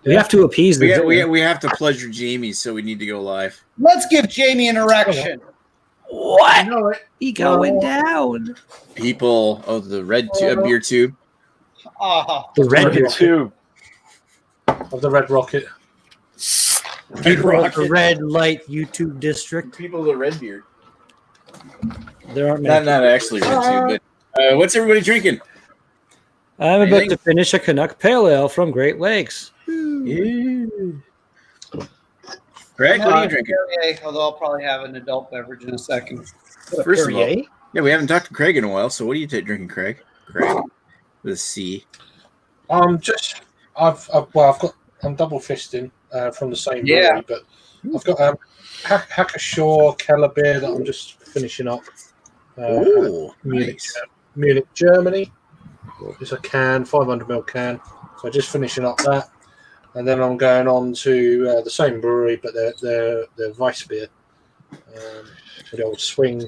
We have to appease the. We have to pleasure Jamie, so we need to go live. Let's give Jamie an erection. What? You know it. He going down. People, the red beer tube. The red beer tube of the Red Rocket. The red light YouTube district. People of the red beard. There aren't many. Not actually red tube, but what's everybody drinking? I'm about to finish a Canuck Pale Ale from Great Lakes. Yeah. Greg, what are you drinking? Although I'll probably have an adult beverage in a second. First of all, we haven't talked to Craig in a while. So what are you drinking, Craig? Craig with a C. I'm double fisting from the same brewery, but I've got Hackashaw Keller beer that I'm just finishing up. Munich, Germany. It's a 500ml can. So just finishing up that, and then I'm going on to the same brewery, but their Weiss beer, the old swing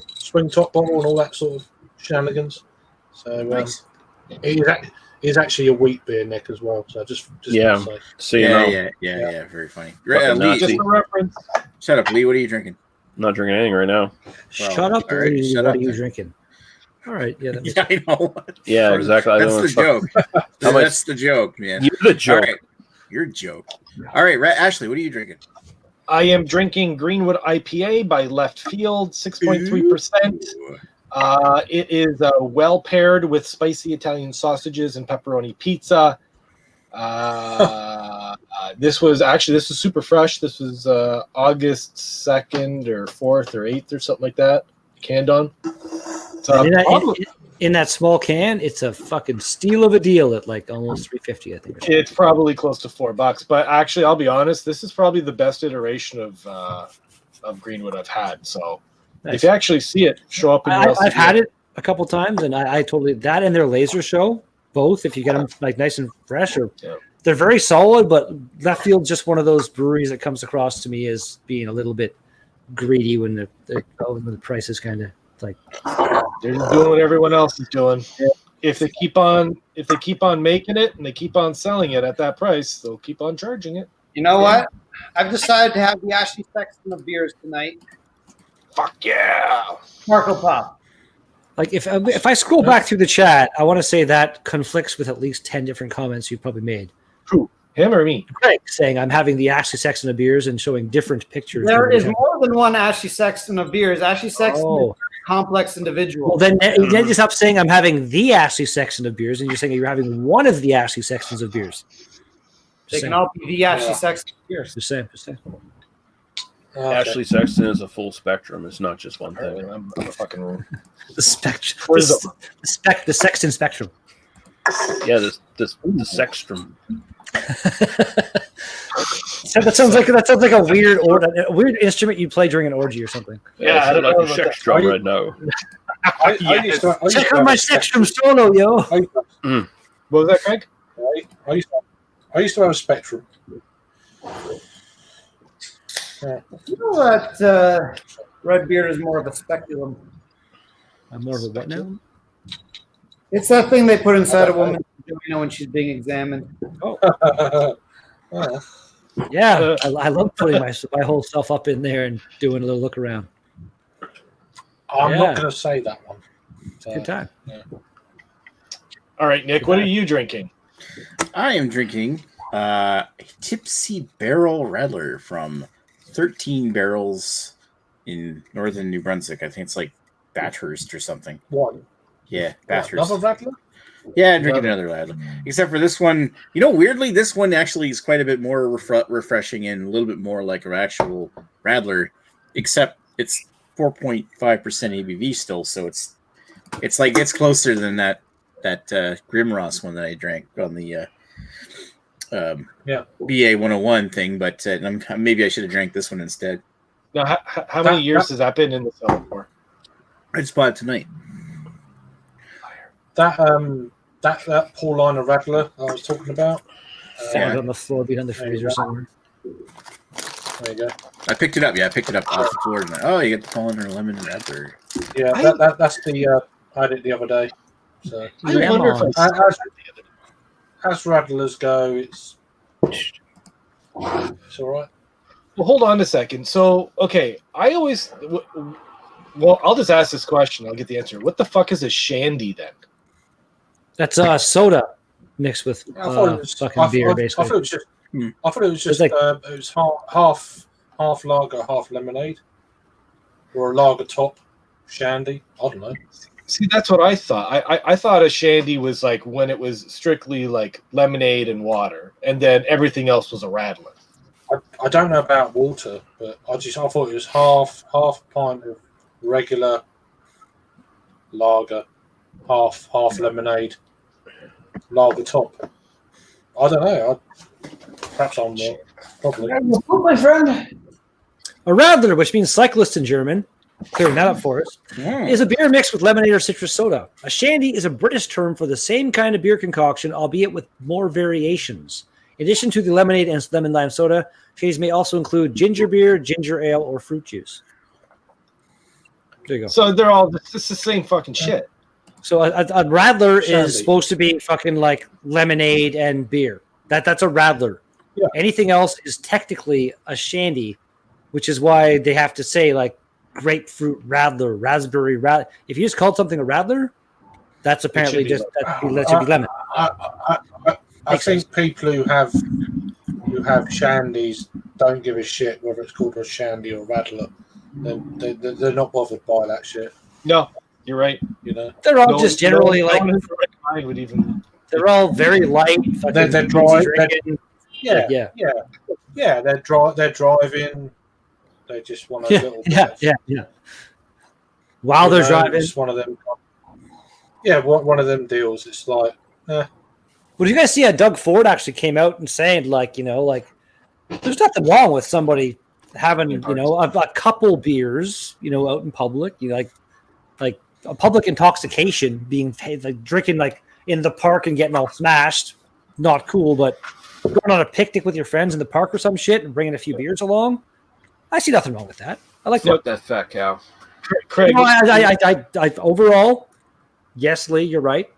top bottle and all that sort of shenanigans. So nice. It is actually a wheat beer, Nick, as well. So just yeah, very funny. Lee, just a reference. Shut up, Lee. What are you drinking? I'm not drinking anything right now. Shut up, Lee. What are you drinking? All right, I know. Yeah, exactly. That's the joke. That's the joke, man. You're the joke. Right. You're a joke. All right, Ashley, what are you drinking? I am drinking Greenwood IPA by Left Field, 6.3%. It is well paired with spicy Italian sausages and pepperoni pizza. This is super fresh. This was August 2nd or 4th or 8th or something like that. Canned on. In that small can, it's a fucking steal of a deal at like almost $3.50, I think. It's probably close to $4, but actually, I'll be honest. This is probably the best iteration of Greenwood I've had. So, if you actually see it show up, I've had it a couple times, and I totally that and their laser show both. If you get them like nice and fresh, they're very solid. But Left Field's just one of those breweries that comes across to me as being a little bit greedy when the price is kind of like. They're just doing what everyone else is doing. If they keep on making it and they keep on selling it at that price, they'll keep on charging it. You know what? I've decided to have the Ashley Sexton of beers tonight. Fuck yeah! Sparkle Pop. Like if I scroll back through the chat, I want to say that conflicts with at least 10 different comments you've probably made. Who? Him or me? Craig saying I'm having the Ashley Sexton of beers and showing different pictures. There is more than one Ashley Sexton of beers. Ashley Sexton is a very complex individual. Well, then you stop saying I'm having the Ashley Sexton of beers, and you're saying you're having one of the Ashley Sextons of beers. They can all be the Ashley Sexton of beers. Just saying. Ashley Sexton is a full spectrum. It's not just one thing. I'm a fucking room. The spectrum. The Sexton spectrum. Yeah, the Sextrum. So that sounds like a weird instrument you play during an orgy or something. Yeah, I don't like a sex drum right now. Check out my Sextrum solo, yo. What was that, Craig? I used to have a Spectrum. You know that red beer is more of a speculum. I'm more of a what now? It's that thing they put inside a woman's vagina when she's being examined. Yeah, I love putting my whole self up in there and doing a little look around. I'm not going to say that one. Good time. Yeah. All right, Nick, what are you drinking? I am drinking a Tipsy Barrel Rattler from 13 Barrels in northern New Brunswick. I think it's like Bathurst or something. One. Yeah, Bathurst. Another Rattler? Yeah, I'm drinking another Rattler. Except for this one, weirdly, this one actually is quite a bit more refreshing and a little bit more like an actual Rattler, except it's 4.5% ABV still, so it's closer than that Grimross one that I drank on the BA 101 thing, but maybe I should have drank this one instead. Now, how many years has that been in the cellar for? I just bought it tonight. That Paulina Rattler I was talking about. Found on the floor behind the freezer somewhere. There you go. I picked it up. Yeah, I picked it up off the floor tonight. Oh, you get the Paulina Lemon Rattler. Yeah, that's the I had it the other day. So I wonder if as Rattlers go, It's all right. Well, hold on a second. So, okay, well, I'll just ask this question. I'll get the answer. What the fuck is a shandy then? That's soda mixed with fucking beer, basically. I thought it was just like- it was half lager, half lemonade, or a lager top shandy. I don't know. See, that's what I thought. I thought a shandy was like when it was strictly like lemonade and water, and then everything else was a rattler. I don't know about water, but I thought it was half a pint of regular lager, half lemonade, lager top. I don't know. Perhaps I'm wrong. Probably. My friend. A radler, which means cyclist in German, clearing that up for us, is a beer mixed with lemonade or citrus soda. A shandy is a British term for the same kind of beer concoction, albeit with more variations. In addition to the lemonade and lemon lime soda, shandies may also include ginger beer, ginger ale, or fruit juice. There you go. So they're all it's the same fucking shit. So a radler Shandy. is supposed to be fucking like lemonade and beer. That's a radler. Yeah. Anything else is technically a shandy, which is why they have to say like grapefruit radler, raspberry radler. If you just called something a radler, that's apparently be just that should be lemon. I think people who have shandies don't give a shit whether it's called a shandy or rattler. They're not bothered by that shit. No, you're right. You know, They're all just generally no like one in their right mind would even. they're all very light. They're fucking dry. easy drinking. Yeah. They're driving. They just want a little bit. Yeah. While they're driving. It's one of them. Yeah, one of them deals. It's like, Well, did you guys see how Doug Ford actually came out and saying, like, there's nothing wrong with somebody having, a couple beers, out in public, like a public intoxication, being like drinking like in the park and getting all smashed, not cool. But going on a picnic with your friends in the park or some shit and bringing a few beers along, I see nothing wrong with that. I like Fuck that fat cow. Craig, I overall, yes, Lee, you're right.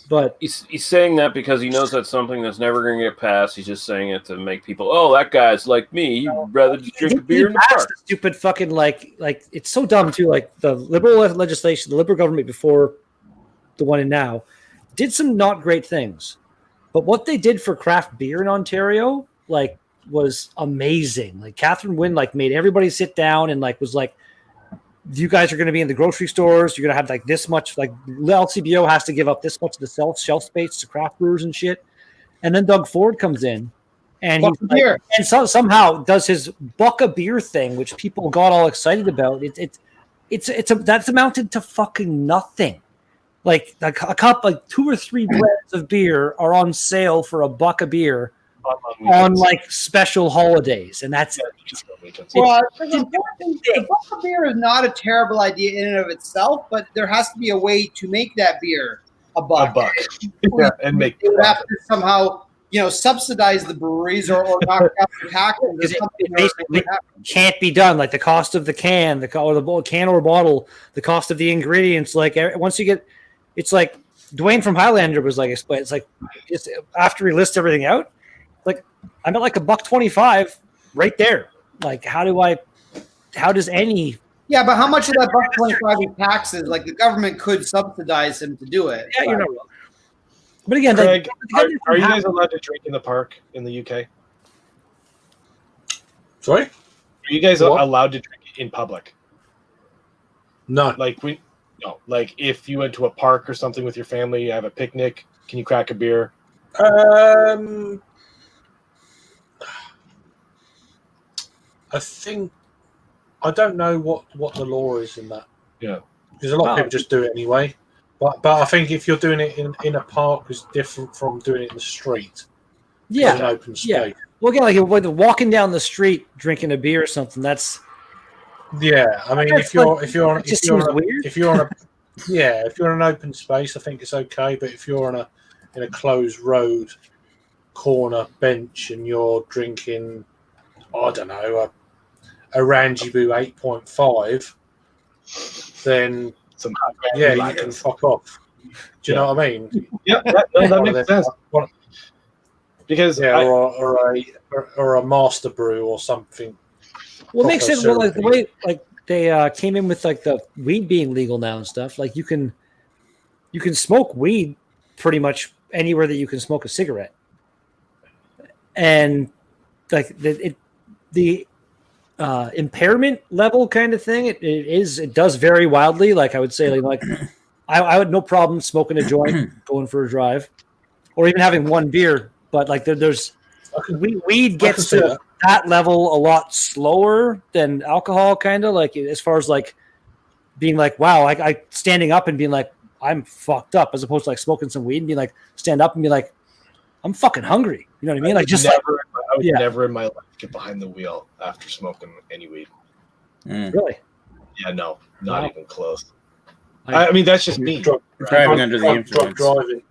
But He's saying that because he knows that's something that's never going to get passed. He's just saying it to make people, oh, that guy's like me. He'd rather just drink a beer in the park. The stupid fucking like it's so dumb too. Like the liberal legislation, the liberal government before the one in now did some not great things, but what they did for craft beer in Ontario was amazing. Like Catherine Wynne made everybody sit down and was like, you guys are going to be in the grocery stores. You're going to have this much, LCBO has to give up this much of the shelf space to craft brewers and shit. And then Doug Ford comes in and somehow does his buck a beer thing, which people got all excited about. That's amounted to fucking nothing. Like a cup, 2 or 3 brands of beer are on sale for $1 a beer on special holidays, and that's Well, the buck beer is not a terrible idea in and of itself, but there has to be a way to make that beer a buck. Yeah, and make You would have to somehow, subsidize the breweries or knock down the taxes. it basically can't be done. Like the cost of the can, the can or bottle, the cost of the ingredients. Once you get, it's like Dwayne from Highlander was it's after he lists everything out. I'm at $1.25 right there. How does any? Yeah, but how much of that $1.25 is taxes? The government could subsidize him to do it. Yeah, you're not wrong. But again, Craig, are you guys allowed to drink in the park in the UK? sorry, Are you guys allowed to drink in public? no. If you went to a park or something with your family, you have a picnic, can you crack a beer? I think I don't know what the law is in that. Yeah, because a lot of people just do it anyway. But I think if you're doing it in a park, it's different from doing it in the street. Yeah, an open space. yeah. Well, again, walking down the street drinking a beer or something. That's Yeah, I mean, if you're on an open space, I think it's okay. But if you're in a closed road corner bench and you're drinking, I don't know, a Ranjiboo 8.5, then you can fuck off. Do you know what I mean? Yeah, that makes sense. Because or a master brew or something. Well, it makes it well, like the syrupy. way like they came in with like the weed being legal now and stuff. Like you can smoke weed pretty much anywhere that you can smoke a cigarette, and like the impairment level kind of thing. It does vary wildly. Like I would say, like I would no problem smoking a joint, going for a drive, or even having one beer. But like there's weed gets to that level a lot slower than alcohol, kind of like as far as like being like, wow, I standing up and being like, I'm fucked up, as opposed to like smoking some weed and being like, stand up and be like, I'm fucking hungry. You know what I mean? Like just I would never in my life get behind the wheel after smoking any weed. Really? Yeah, no, not Wow. even close. I mean, that's just me. Driving under the influence. Driving.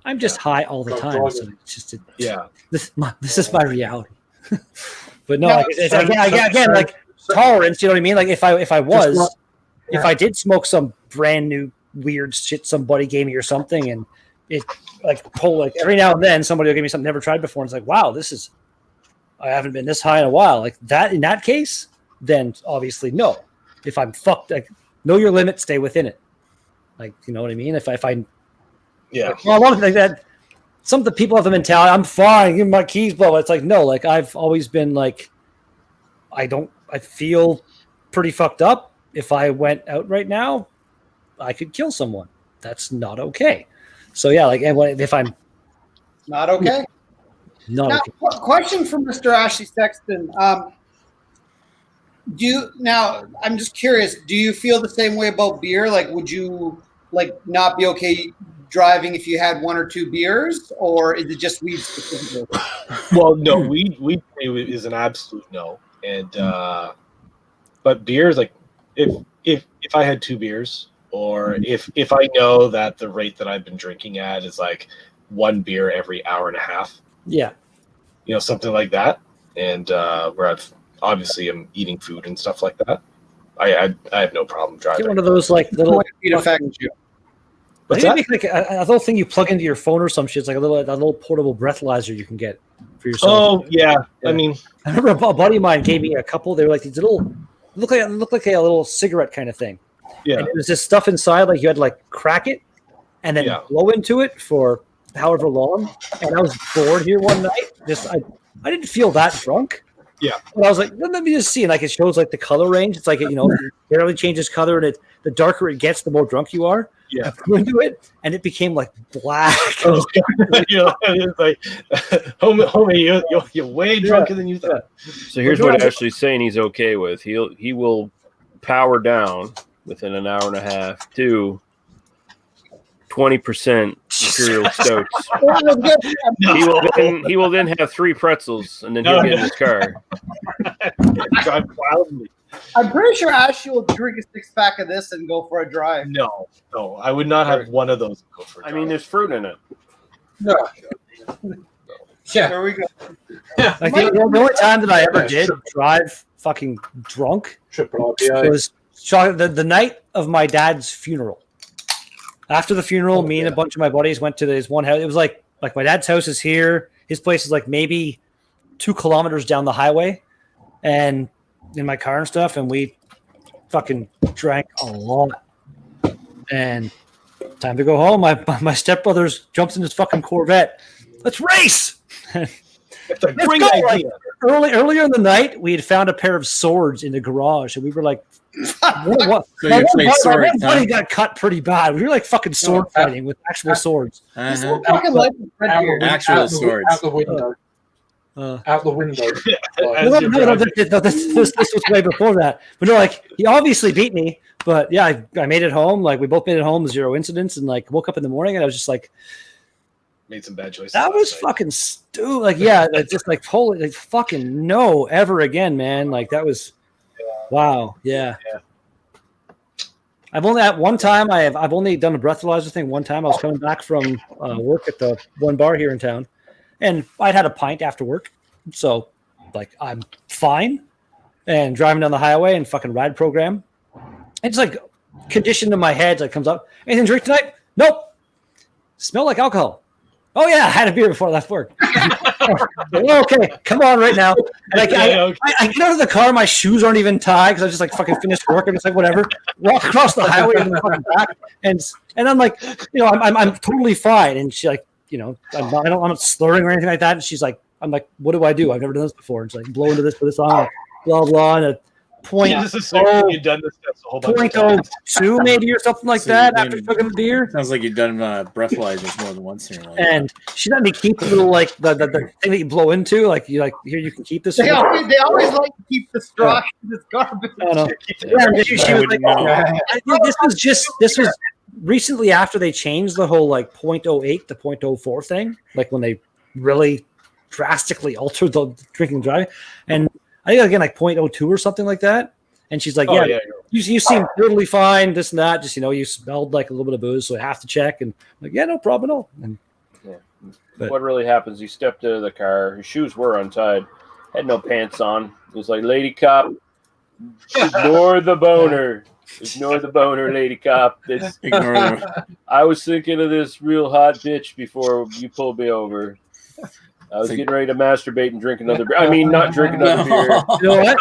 I'm just high all the time. So it's just this is my reality. But no, like, again, like tolerance. You know what I mean? Like if I did smoke some brand new weird shit somebody gave me or something, and it like every now and then somebody will give me something never tried before, and it's like, wow, I haven't been this high in a while. Like that, in that case, then obviously no. If I'm fucked, like know your limit, stay within it. Like, you know what I mean? If I well, a lot of like that. Some of the people have the mentality, I'm fine, give me my keys, blah, blah. It's like, no, like I've always been like, I feel pretty fucked up. If I went out right now, I could kill someone. That's not okay. So yeah, like if I'm Not okay. not Now, okay. question for Mr. Ashley Sexton. I'm just curious, do you feel the same way about beer? Like, would you like not be okay driving if you had one or two beers, or is it just weed specifically? Well, no, weed is an absolute no. And but beers, like if I had two beers, or if I know that the rate that I've been drinking at is like one beer every hour and a half, Yeah. you know, something like that, and where I've obviously am eating food and stuff like that, I have no problem driving. Get one of those like little It affects you. What's maybe that? make like a little thing you plug into your phone or some shit. It's like a little portable breathalyzer you can get for yourself. Oh yeah. Yeah. I mean, I remember a buddy of mine gave me a couple. They were like these little look like a little cigarette kind of thing. yeah. And it was this stuff inside, like you had to like crack it and then blow into it for however long. And I was bored here one night. I didn't feel that drunk. Yeah. But I was like, let me just see. And like it shows like the color range. It's like, you know, it barely changes color, and the darker it gets, the more drunk you are. Yeah. I flew into it, and it became like black. You know, it's like, homie, you're way drunker than you thought. So here's what Ashley's saying he's okay with. He will power down within an hour and a half to 20% imperial stouts. He will then have 3 pretzels, and then he'll get in his car. Drive wildly. I'm pretty sure Ashley will drink a 6-pack of this and go for a drive. No, I would not have one of those. Go for a I mean, drive. there's fruit in it. No. Yeah. There we go. Like the only time that I ever did drive fucking drunk Triple IPA. was the night of my dad's funeral. After the funeral, me and a bunch of my buddies went to his one house. It was like my dad's house is here. His place is like maybe 2 kilometers down the highway, and in my car and stuff. And we fucking drank a lot. And time to go home. My stepbrother's jumps in his fucking Corvette. Let's race. It's a great Let's go. idea. Earlier in the night, we had found a pair of swords in the garage, and we were like, what? So you played My swords, one buddy got cut pretty bad. We were like fucking sword fighting with actual swords. Uh-huh. Fucking like Red Beer. Actual swords. Out the window. Out the window. No, this was way before that. But no, like he obviously beat me. But yeah, I made it home. Like we both made it home, 0 incidents, and like woke up in the morning and I was just like, Made some bad choices. that was fucking stupid. Like yeah, like, just like holy, like fucking no, ever again, man. Like that was, wow, yeah. I've only at one time I've only done a breathalyzer thing one time. I was coming back from work at the one bar here in town, and I'd had a pint after work, so like I'm fine. And driving down the highway and fucking ride program, it's like conditioned in my head. Like comes up, anything to drink tonight? Nope. Smell like alcohol. Oh yeah, I had a beer before I left work. Okay, come on right now. Like I get out of the car, my shoes aren't even tied because I just like fucking finished work and it's like whatever. Walk across the highway and fucking back, and I'm like, I'm totally fine. And she like, I'm not slurring or anything like that. And she's like, I'm like, what do I do? I've never done this before. And she's like, blow into this, put this on, blah blah, and a point. You've done this a whole bunch of times. 0.02 maybe or something like that after chugging the beer. Sounds like you've done breathalyzers more than once in your life. And she let me keep the little like the thing that you blow into, like here you can keep this. They always like to keep the straw in this garbage. I don't know. Yeah, she was like, I think this was recently after they changed the whole like 0.08 to 0.04 thing, like when they really drastically altered the drinking and driving. And I think again like 0.02 or something like that. And she's like, you seem totally fine, this and that. Just you smelled like a little bit of booze, so I have to check. And I'm like, yeah, no problem at all. And what really happens? He stepped out of the car. His shoes were untied. Had no pants on. He was like, "Lady cop, ignore the boner. Ignore the boner, lady cop. Ignore them. I was thinking of this real hot bitch before you pulled me over. I was getting ready to masturbate and drink another beer. I mean, not drink another beer. You know what?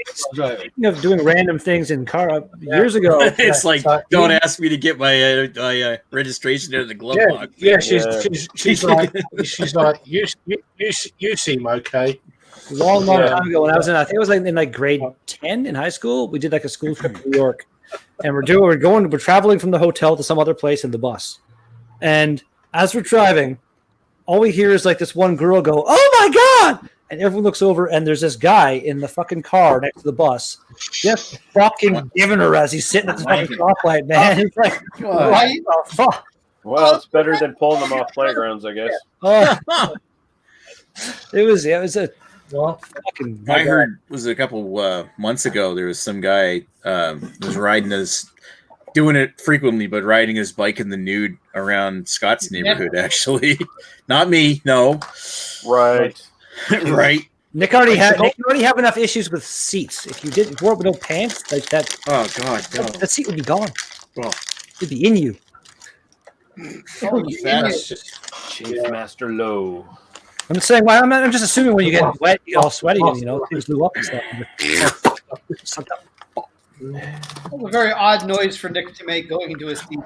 Speaking of doing random things in car, years ago, It's like, don't ask me to get my registration out of the glove box. Yeah, she's like, you seem okay. long time ago when I was I think it was like in like grade 10 in high school. We did like a school trip to New York, and we're traveling from the hotel to some other place in the bus. And as we're driving, all we hear is like this one girl go, "Oh my God!" And everyone looks over, and there's this guy in the fucking car next to the bus, just fucking giving her as he's sitting at the fucking stoplight, man. He's like, "What the fuck?" Well, it's better than pulling them off playgrounds, I guess. It was a fucking. I heard was a couple months ago. There was some guy was riding doing it frequently, but riding his bike in the nude around Scott's neighborhood. Actually, not me. No, right. Right. Nick already have enough issues with seats. If you didn't wear with no pants, like that. Oh God, no. That seat would be gone. Well, it'd be in you. Chief Master Low. I'm just saying. Well, I'm just assuming when you get wet, you get all sweaty, and things lube up and stuff. That was a very odd noise for Nick to make going into his seat.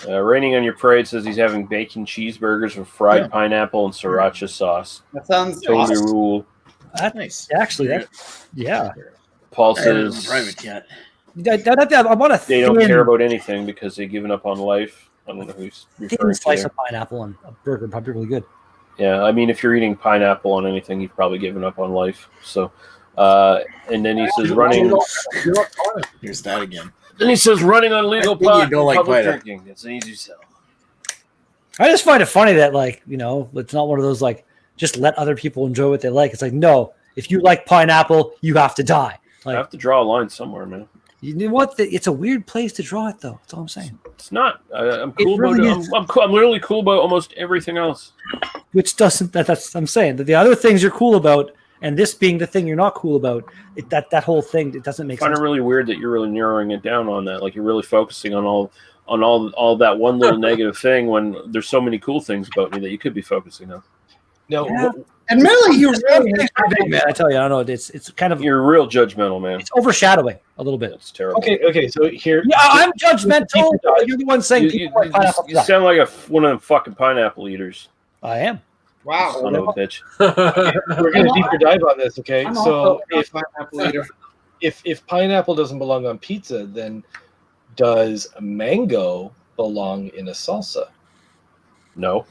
Raining on Your Parade says he's having bacon cheeseburgers with fried pineapple and sriracha sauce. That sounds totally awesome. rule. That's nice. Actually, yeah. Paul says private jet. I want a they don't care about anything because they've given up on life. I don't know who's referring to slice there. of pineapple on a burger would probably be really good. Yeah, I mean, if you're eating pineapple on anything, you've probably given up on life. So, and then he says running. Here's that again. Then he says running on legal pot. You don't like public drinking. It's an easy sell. I just find it funny that it's not one of those like just let other people enjoy what they like. It's like, no, if you like pineapple, you have to die. Like, I have to draw a line somewhere, man. You know what? It's a weird place to draw it, though. That's all I'm saying. It's not. I'm cool about. I'm literally cool about almost everything else. Which doesn't. That's. I'm saying that the other things you're cool about, and this being the thing you're not cool about, that whole thing, it doesn't make sense. I find it really weird that you're really narrowing it down on that. Like you're really focusing on all that one little negative thing when there's so many cool things about me that you could be focusing on. No. Yeah. And really, you're really man. I tell you, I don't know. It's kind of you're real judgmental, man. It's overshadowing a little bit. It's terrible. Okay. So here, yeah, I'm judgmental. You're the one saying you sound like one of them fucking pineapple eaters. I am. Wow. Son of a bitch. We're gonna deeper dive on this. Okay, I'm so pineapple if pineapple doesn't belong on pizza, then does mango belong in a salsa? No.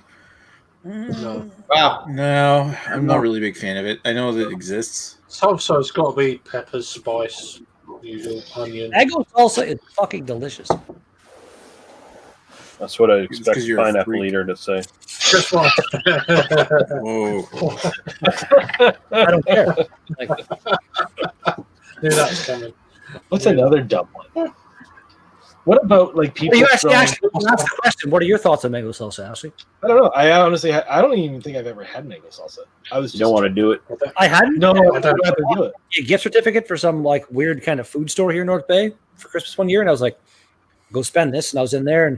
No. Wow. No, I'm not really a big fan of it. I know that it exists. Salsa, it's got to be peppers, spice, usual onion. Mango salsa is fucking delicious. That's what I expect a pineapple eater to say. Just one. Whoa. I don't care. Knew that was coming. What's another dumb one? What about like people? You actually ask the question. What are your thoughts on mango salsa, Ashley? I don't know. I honestly, I don't even think I've ever had mango salsa. You don't want to do it. I hadn't. No, I don't have to do it. A gift certificate for some like weird kind of food store here in North Bay for Christmas one year, and I was like, "Go spend this." And I was in there, and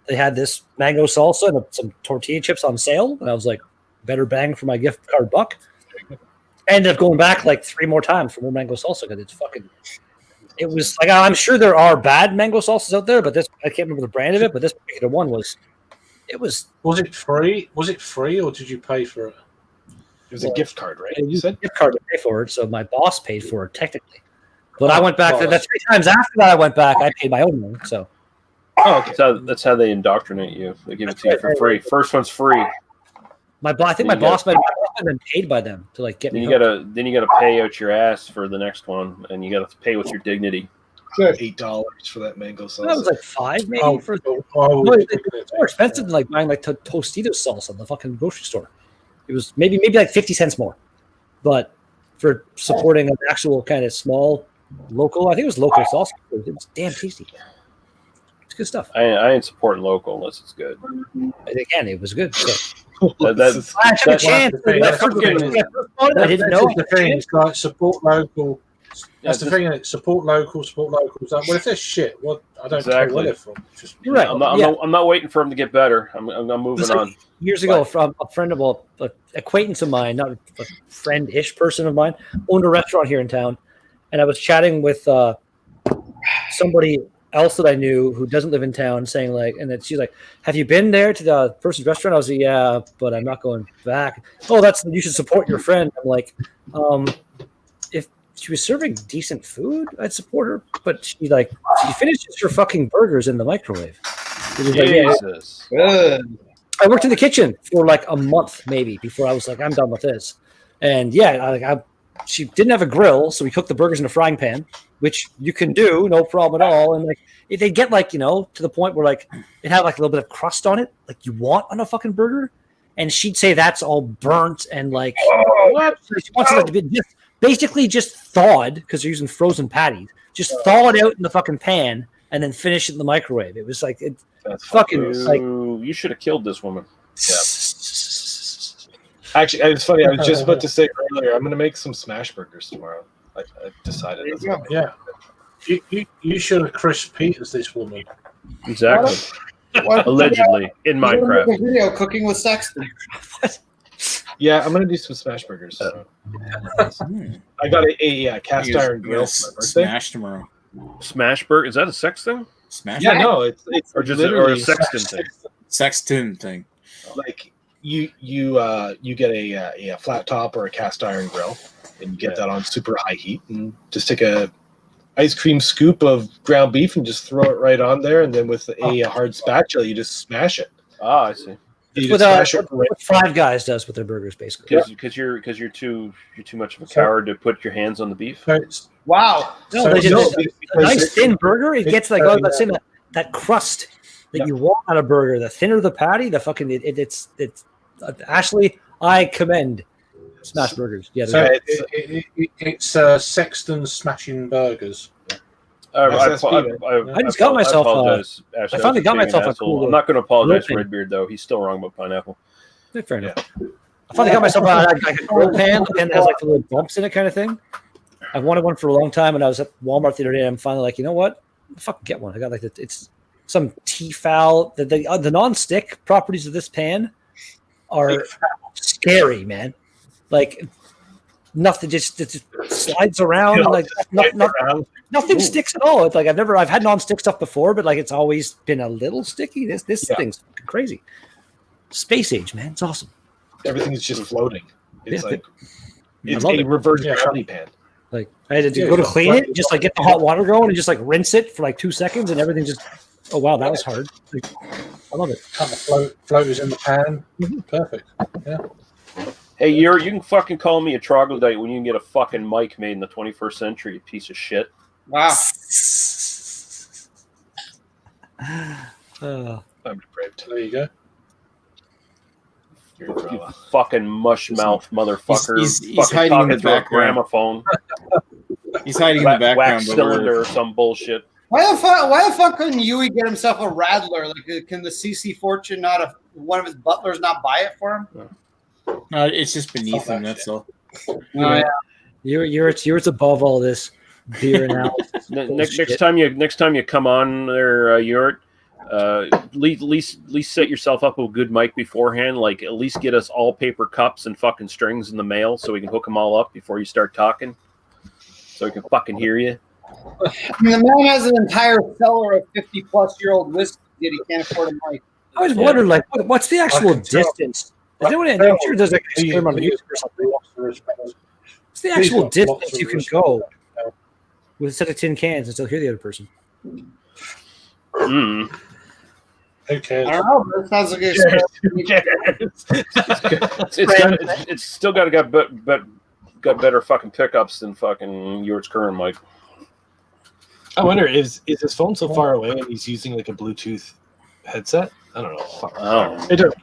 they had this mango salsa and some tortilla chips on sale, and I was like, better bang for my gift card buck. I ended up going back like 3 more times for more mango salsa because it's fucking. It was like I'm sure there are bad mango salsas out there, but this I can't remember the brand of it. But this particular one was. It was. Was it free? Was it free, or did you pay for it? It was a gift card, right? You said gift card to pay for it, so my boss paid for it technically. But I went back. The 3 times after that, I went back. I paid my own money. So. Oh, okay. That's how they indoctrinate you. They give it to you for free. First one's free. I think my boss might have been paid by them to like get me. Then you gotta pay out your ass for the next one, and you gotta pay with your dignity. $8 for that mango salsa. That was like $5 maybe. It's more expensive than like buying like Tostitos salsa in the fucking grocery store. It was maybe like 50 cents more, but for supporting an actual kind of small local, I think it was local salsa. It was damn tasty. It's good stuff. I ain't supporting local unless it's good. And again, it was good. So. I took a chance. I didn't know. The thing is like support local. That's the thing. Support local. Support locals. Well, if they're shit, what I don't know where they're from. You're right. I'm not waiting for them to get better. I'm moving on. Years ago, from a friend of an acquaintance of mine, not a friend-ish person of mine, owned a restaurant here in town, and I was chatting with somebody else that I knew who doesn't live in town, saying like, and then she's like, "Have you been there to the person's restaurant?" I was like, "Yeah, but I'm not going back." Oh, you should support your friend. I'm like, if she was serving decent food, I'd support her. But she finishes her fucking burgers in the microwave. Jesus. I worked in the kitchen for like a month maybe before I was like, I'm done with this. And yeah, she didn't have a grill, so we cooked the burgers in a frying pan, which you can do, no problem at all. And like they get like, to the point where like it had like a little bit of crust on it, like you want on a fucking burger. And she'd say that's all burnt and like what? She wants it to be basically just thawed because they're using frozen patties, just thaw it out in the fucking pan and then finish it in the microwave. It was like that's fucking like you should have killed this woman. Yeah. Actually, it's funny. I was just about to say earlier, I'm going to make some smash burgers tomorrow. I decided. Yeah. You should have Chris Peters this woman. Exactly. Allegedly in Minecraft. Video cooking with Sexton. Yeah, I'm going to do some smash burgers. I got a cast iron grill for my birthday. Smash tomorrow. Smash burger? Is that a sex thing? Smash. Yeah, no, it's or just a sexton thing. Sexton thing. Like you get a flat top or a cast iron grill, and you get that on super high heat, and just take a ice cream scoop of ground beef and just throw it right on there, and then with a hard spatula, you just smash it. Ah, I see. What Five Guys does with their burgers, basically. Because you're too much of a coward to put your hands on the beef. Wow. No, a nice thin burger. It gets like that crust that you want on a burger. The thinner the patty, the fucking it's. Ashley, I commend smash burgers. Yeah, so it's Sexton smashing burgers. I just got myself. I finally got myself a cool. I'm not going to apologize for Redbeard though. He's still wrong about pineapple. Fair enough. I finally got myself like a grill pan, and it has like the little bumps in it, kind of thing. I've wanted one for a long time, and I was at Walmart the other day. And I'm finally like, you know what? Fucking get one. I got like it's some Tefal. The non-stick properties of this pan are scary, man. Like nothing just slides around, and like nothing sticks at all. It's like I've had non-stick stuff before, but like it's always been a little sticky. This thing's fucking crazy. Space age, man. It's awesome. Everything's just floating. It's like it's a reverse gravity pan. Like I had to go to clean it, just like get the hot water going and just like rinse it for like 2 seconds, and everything just. Oh wow, that was hard. Like, I love it. Kind of floaters in the pan. Perfect. Yeah. Hey, you can fucking call me a troglodyte when you can get a fucking mic made in the 21st century, you piece of shit. Wow. I'm depraved. There you go. You fucking mush mouth motherfucker. He's hiding in the background. Gramophone. He's hiding in the background. Wax cylinder or some bullshit. Why the fuck couldn't Yui get himself a Rattler? Like, can the CC Fortune one of his butlers not buy it for him? No, it's just beneath him. That's all. Yeah. You're above all this beer analysis. Next time you come on there, Yurt, At least set yourself up with a good mic beforehand. Like, at least get us all paper cups and fucking strings in the mail so we can hook them all up before you start talking, so we can fucking hear you. I mean, the man has an entire cellar of 50-plus-year-old whiskey that he can't afford a mic. I always wondered, like, what's the actual distance? I'm sure there's like a extreme amount of music or something. What's the actual distance you can go with a set of tin cans and still hear the other person? Mm. Who cares? I don't know. That sounds like It's still got better fucking pickups than fucking yours current mic. I wonder, is his phone so far away and he's using like a Bluetooth headset? I don't know. Oh. It don't.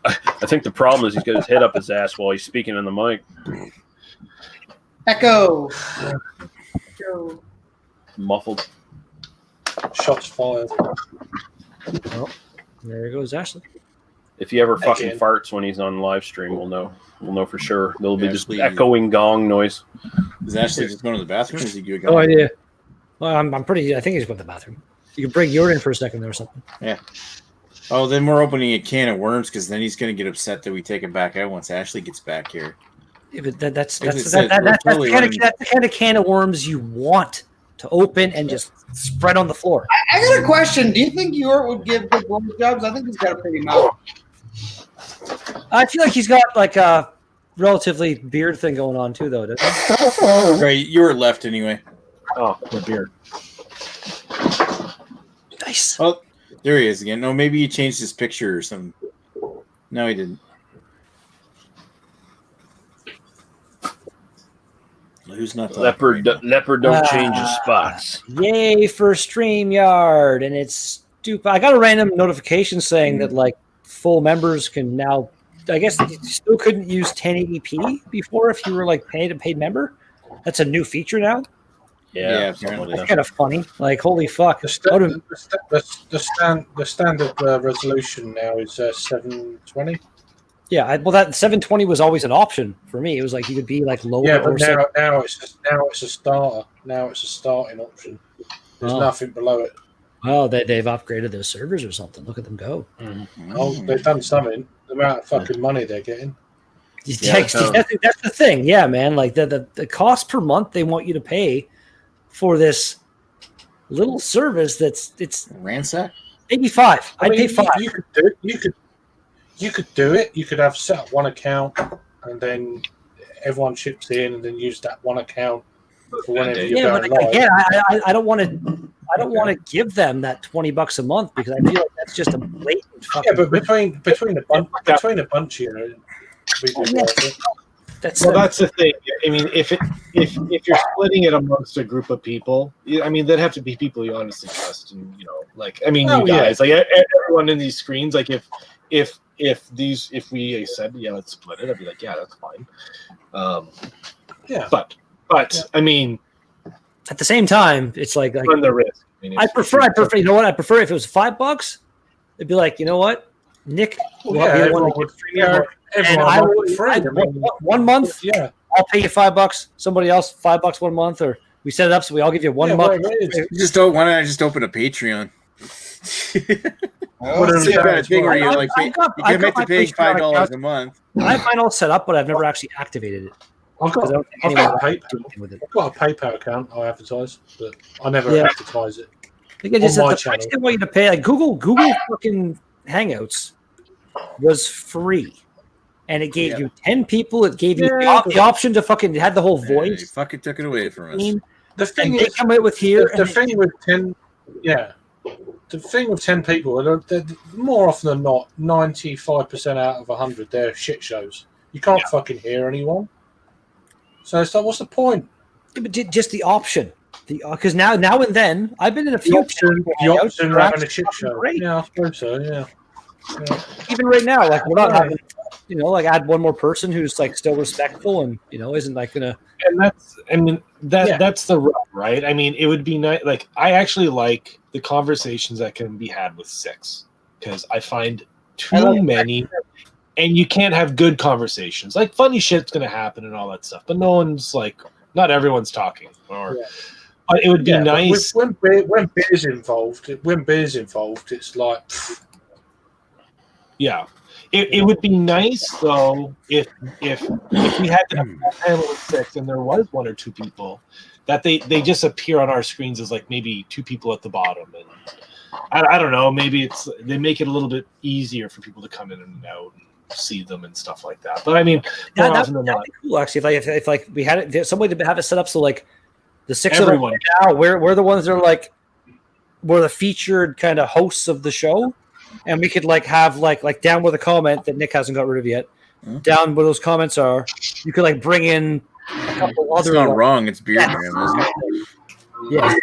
I think the problem is he's got his head up his ass while he's speaking in the mic. Echo. Muffled. Shots fired. Well, there goes Ashley. If he ever fucking Again. farts when he's on live stream, we'll know. We'll know for sure. There'll be just Ashley- echoing gong noise. Is Ashley just going to the bathroom? Or is he going? No idea. Well, I'm pretty. I think he's going to the bathroom. You can bring yours in for a second there or something. Yeah. Oh, then we're opening a can of worms because then he's going to get upset that we take him back out once Ashley gets back here. Yeah, but that's Like I the said, we're totally running- kind of can of worms you want to open and just spread on the floor. I got a question. Do you think Yor would give good blowjobs? I think he's got a pretty mouth. I feel like he's got like a relatively beard thing going on too, though. Doesn't he? Right, you were left anyway. Oh, the beard. Nice. Oh, there he is again. No, maybe he changed his picture or something. No, he didn't. Who's not talking Leopard, right now? leopard don't change his spots. Yay for StreamYard, and it's stupid. I got a random notification saying that like full members can now. I guess you still couldn't use 1080p before if you were like a paid member. That's a new feature now. Yeah, apparently. That's kind of funny. Like holy fuck. The standard resolution now is 720. Yeah, well that 720 was always an option for me. It was like you could be like lower. Yeah, or but now it's a starter. Now it's a starting option. There's Oh. nothing below it. Well, they've upgraded their servers or something. Look at them go. Oh, they've done something. The amount of fucking money they're getting. Yeah, That's the thing. Yeah, man. Like the cost per month they want you to pay for this little service it's Ransack? 85. I'd pay 5. You could do it. You could do it. You could have set up one account and then everyone chips in and then use that one account for whenever you're Yeah, but going live. again, I don't want to. I don't want to give them that $20 a month because I feel like that's just a blatant fucking. Yeah, but between a bunch, you know, we do it. That's Well, that's the thing. I mean, if you're splitting it amongst a group of people, I mean, that'd have to be people you honestly trust, and you know, like I mean, you guys, like everyone in these screens, like if we said let's split it, I'd be like, yeah, that's fine. Yeah, but I mean, at the same time, it's like run the risk. I mean, I prefer. You know what? I prefer if it was $5. It'd be like, you know what, Nick, everyone would one month. Yeah, I'll pay you $5. Somebody else $5 1 month, or we set it up so we all give you one month. Why don't I just open a Patreon? Oh, It's yeah. a thing where you're like, you I've can make got to pay my Patreon $5 account. a month. I have mine all set up, but I've never actually activated it. I've got a PayPal account I advertise, but I never Yeah. advertise it. Like, it's just On my the price channel. they want you to pay. Like Google fucking Hangouts was free, and it gave you 10 people. It gave you the option to fucking had the whole They voice. fucking took it away from us. The thing And they is, come out with here. the thing with 10, the thing with 10 people, they're more often than not, 95% out of 100, they're shit shows. You can't fucking hear anyone. So it's like, what's the point? But just the option, because now and then I've been in a The few. option Hangouts of that are having a actually shit fucking show. great. Yeah, I suppose so, yeah. Even right now, like we're not having, like add one more person who's like still respectful and isn't like gonna. And that's the rub, right? I mean, it would be nice. Like, I actually like the conversations that can be had with 6 because I find too many, and you can't have good conversations. Like, funny shit's gonna happen and all that stuff, but not everyone's talking. But it would be but nice. when beer's involved, it's like, Yeah. It would be nice though if we had that panel of 6 and there was 1 or 2 people that they just appear on our screens as like maybe 2 people at the bottom, and I don't know, maybe they make it a little bit easier for people to come in and out and see them and stuff like that. But I mean, more often than not, cool actually. If we had it, some way to have it set up so like the 6 everyone of them now, we're the ones that are like we're the featured kind of hosts of the show. And we could like have like down where the comment that Nick hasn't got rid of yet, down where those comments are, you could like bring in a couple other. It's not wrong. It's beer drama, isn't it? Yeah,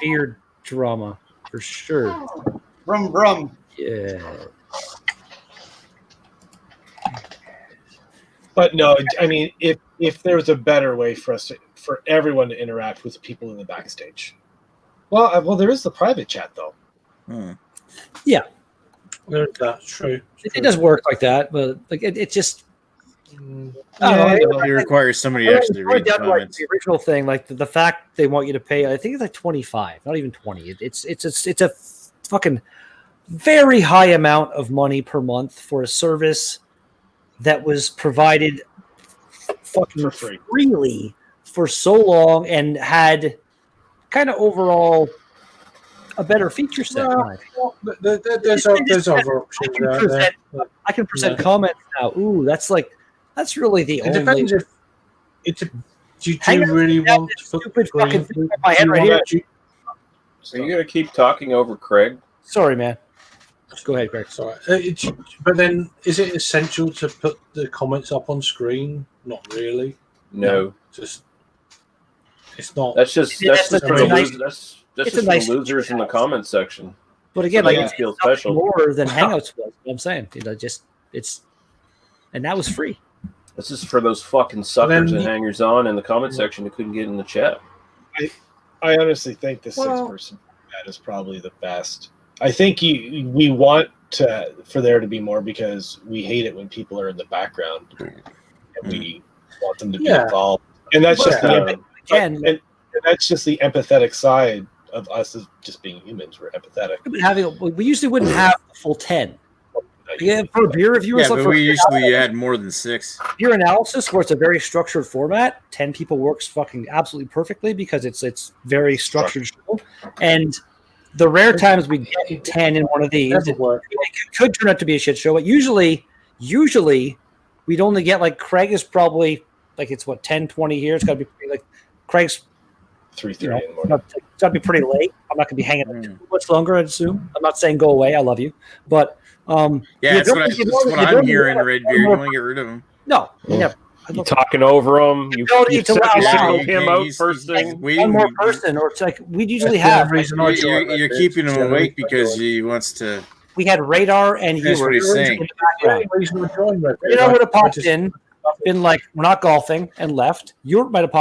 beard drama for sure. Brum brum. Yeah. But no, I mean, if there's a better way for everyone to interact with people in the backstage, well, there is the private chat though. Yeah, that's true. It does work like that, but like it just. It requires somebody to actually read the comments. The original thing, like the fact they want you to pay, I think it's like 25, not even 20. It's a fucking very high amount of money per month for a service that was provided fucking For free. freely for so long and had kind of overall a better feature set. There's other options out there. I can present comments now. Ooh, that's really the It only. depends if do you Hang on, really I have want this stupid fucking thing in my head do right you here. want- Are you gonna keep talking over Craig? Sorry, man. Go ahead, Greg. Sorry. But then, is it essential to put the comments up on screen? Not really. No. Just it's not. That's just That's for a the nice- losers. That's it's just a for nice the losers in the comments section. But again, So like they it's feel nothing special. more than Hangouts was. You know what I'm saying, and that was free. This is for those fucking suckers Then- and hangers on in the comment section who couldn't get in the chat. I honestly think the 6-person format is probably the best. I think we want for there to be more because we hate it when people are in the background and we want them to be involved. And that's just Again, and that's just the empathetic side of us as just being humans. We're empathetic. we usually wouldn't have a full 10. Yeah, for beer reviewers, Yeah, but we usually add more than 6. beer analysis, where it's a very structured format, 10 people works fucking absolutely perfectly because it's very structured show. And the rare times we get 10 in one of these, it could turn out to be a shit show. But usually we'd only get like Craig is probably like it's 10, 20 here. It's got to be pretty, like Craig's 3:30 you know, in the morning. it's got to be pretty late. I'm not going to be hanging out too much longer, I'd assume. I'm not saying go away. I love you, but that's what I'm hearing. Red Beard, you want to get rid of him? No, never. You talking over him? You ability to allow signal out. him out first thing. One more person, or it's like we'd usually have. You're keeping him awake because he wants to. We had Radar and That's what he's saying. in the background. Radar would have popped in, been like, "We're not golfing," and left. You would have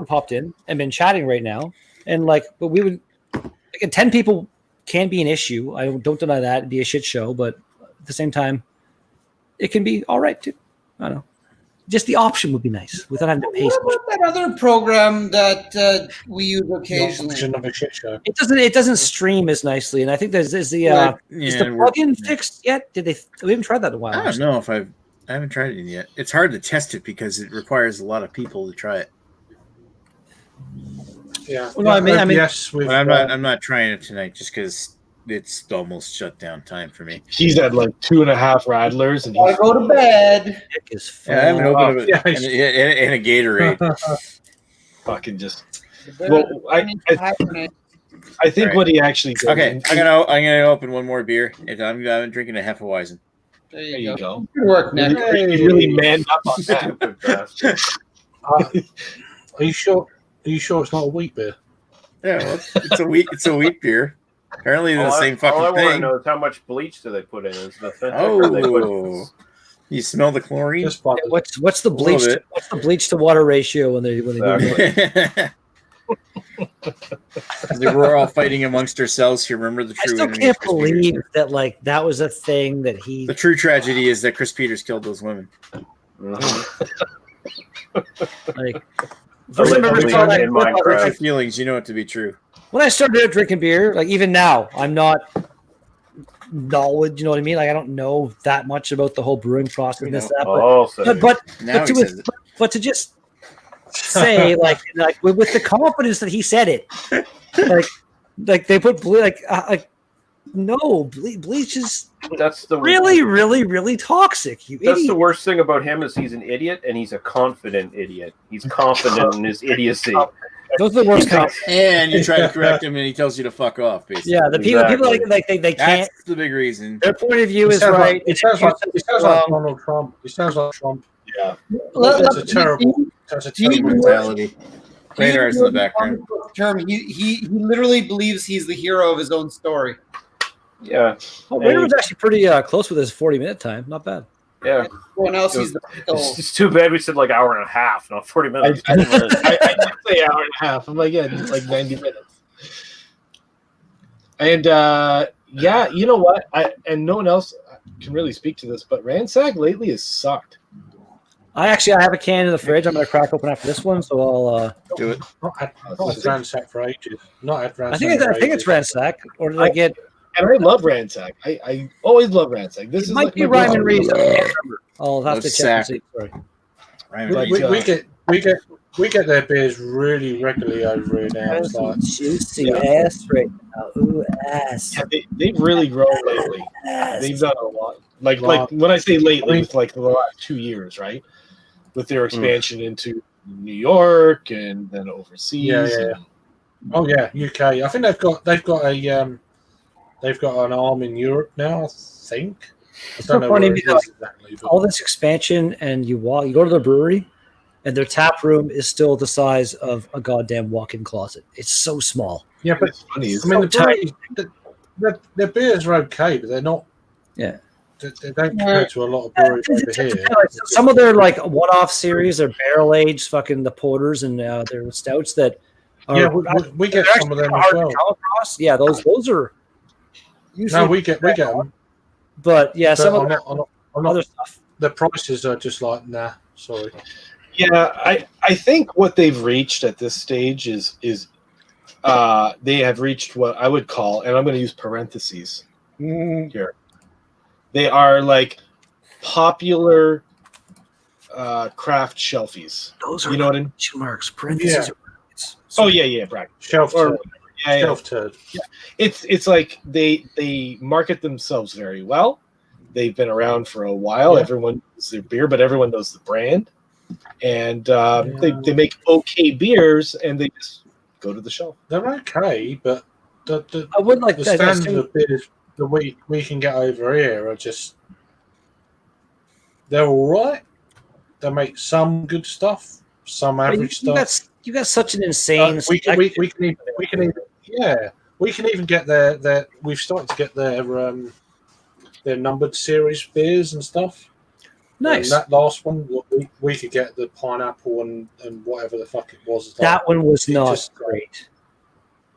popped in and been chatting right now, and like, but we would. Like, 10 people can be an issue. I don't deny that. It'd be a shit show, but at the same time, it can be all right too. I don't know. Just the option would be nice without having to pay so much. What about that other program that we use occasionally? It doesn't stream as nicely, and I think is the plugin fixed yet? We haven't tried that in a while. I don't know if I haven't tried it yet. It's hard to test it because it requires a lot of people to try it. Yeah. Well, no, I mean, yes, but I'm not trying it tonight just because it's almost shut down time for me. He's had like 2.5 Radlers, and I go to bed. I haven't opened and a Gatorade. Fucking just. Well, I think Right. what he actually did. Okay, I'm gonna open one more beer. I'm drinking a Hefeweizen. There There you go. Good work, Nick. You really manned up on that. Are you sure? Are you sure it's not a wheat beer? Yeah, well, it's a wheat beer. Apparently, they're the same fucking all I want to thing. know is how much bleach do they put in? Is the thing? Oh, you smell the chlorine? Just by What's the bleach? What's the bleach to water ratio when they do it? We're all fighting amongst ourselves here. Remember the I true. still enemy can't of Chris Peters. believe that like that was a thing that he. The true tragedy is that Chris Peters killed those women. Like, First time I ever Allegedly saw that- in Hurt your Minecraft. feelings, you know it to be true. when I started out drinking beer, like even now, I'm not knowledge. You know what I mean? Like I don't know that much about the whole brewing process and this that. Oh, so But Now he says it. but to just say like with the confidence that he said it, like they put no bleach is that's the really toxic. You That's the idiot. worst thing about him is he's an idiot and he's a confident idiot. He's confident in his idiocy. Those are the worst things. And you try to correct him, and he tells you to fuck off. Basically, Yeah, the people Exactly. like they can't. that's the big reason. Their point of view He is sounds right. like, he sounds like Donald Trump. He sounds like Trump. Yeah. That's a terrible. That's a terrible Mentality. Radar's in the background. Term. He literally believes he's the hero of his own story. Yeah. Oh, Raider was actually pretty close with his 40-minute time. Not bad. Yeah. Everyone else, he's the It's too bad we said like hour and a half, not 40 minutes. I did say hour and a half. I'm like, yeah, like 90 minutes. And yeah, you know what? And no one else can really speak to this, but Ransack lately has sucked. I have a can in the fridge. I'm gonna crack open after this one, so I'll Do it. Not had Ransack for ages. Not had Ransack. I think it's Ransack. Or did I get? And I love Ransack. I always love Ransack. This It is might like be my rhyme and go-to. reason. I can't remember. I'll have No to check. sack. Sorry. We get their beers really regularly over here now. It's like, Juicy ass right now. Ooh, ass. Yeah, they've really grown lately. ass. They've done a lot. Like when I say lately, it's like the last 2 years, right? With their expansion into New York and then overseas. Yeah. and- oh yeah, UK. I think they've got an arm in Europe now. I think. I It's don't so know funny where it because is exactly. But all this expansion, and you go to the brewery, and their tap room is still the size of a goddamn walk-in closet. It's so small. yeah, but It's funny. I mean, their beers are okay, but they're not. Yeah. They don't compare to a lot of breweries over here. Some of their like one-off series, their barrel-aged fucking the porters and their stouts that. Are, Yeah, we get they're some of them actually as hard to well. come across. Yeah, those are. Usually No, we get them. But yeah, some of I'm the not, other stuff. the prices are just like nah. Sorry. Yeah, I think what they've reached at this stage is they have reached what I would call, and I'm going to use parentheses here. They are like popular craft shelfies. Those are You know what I mean? question marks. Parentheses. Yeah. Oh yeah, bracket. Shelf Or- turd. Yeah, yeah. Shelf turd. It's like they market themselves very well. They've been around for a while. Yeah. Everyone knows their beer, but everyone knows the brand. And they make okay beers, and they just go to the shelf. They're okay, but the I would like the that. standard of beers that we can get over here are just they're all right. They make some good stuff, some average stuff. You got such an insane. We can even get their we've started to get their numbered series beers and stuff. Nice. And that last one, we could get the pineapple and whatever the fuck it was. That one was It not just- great.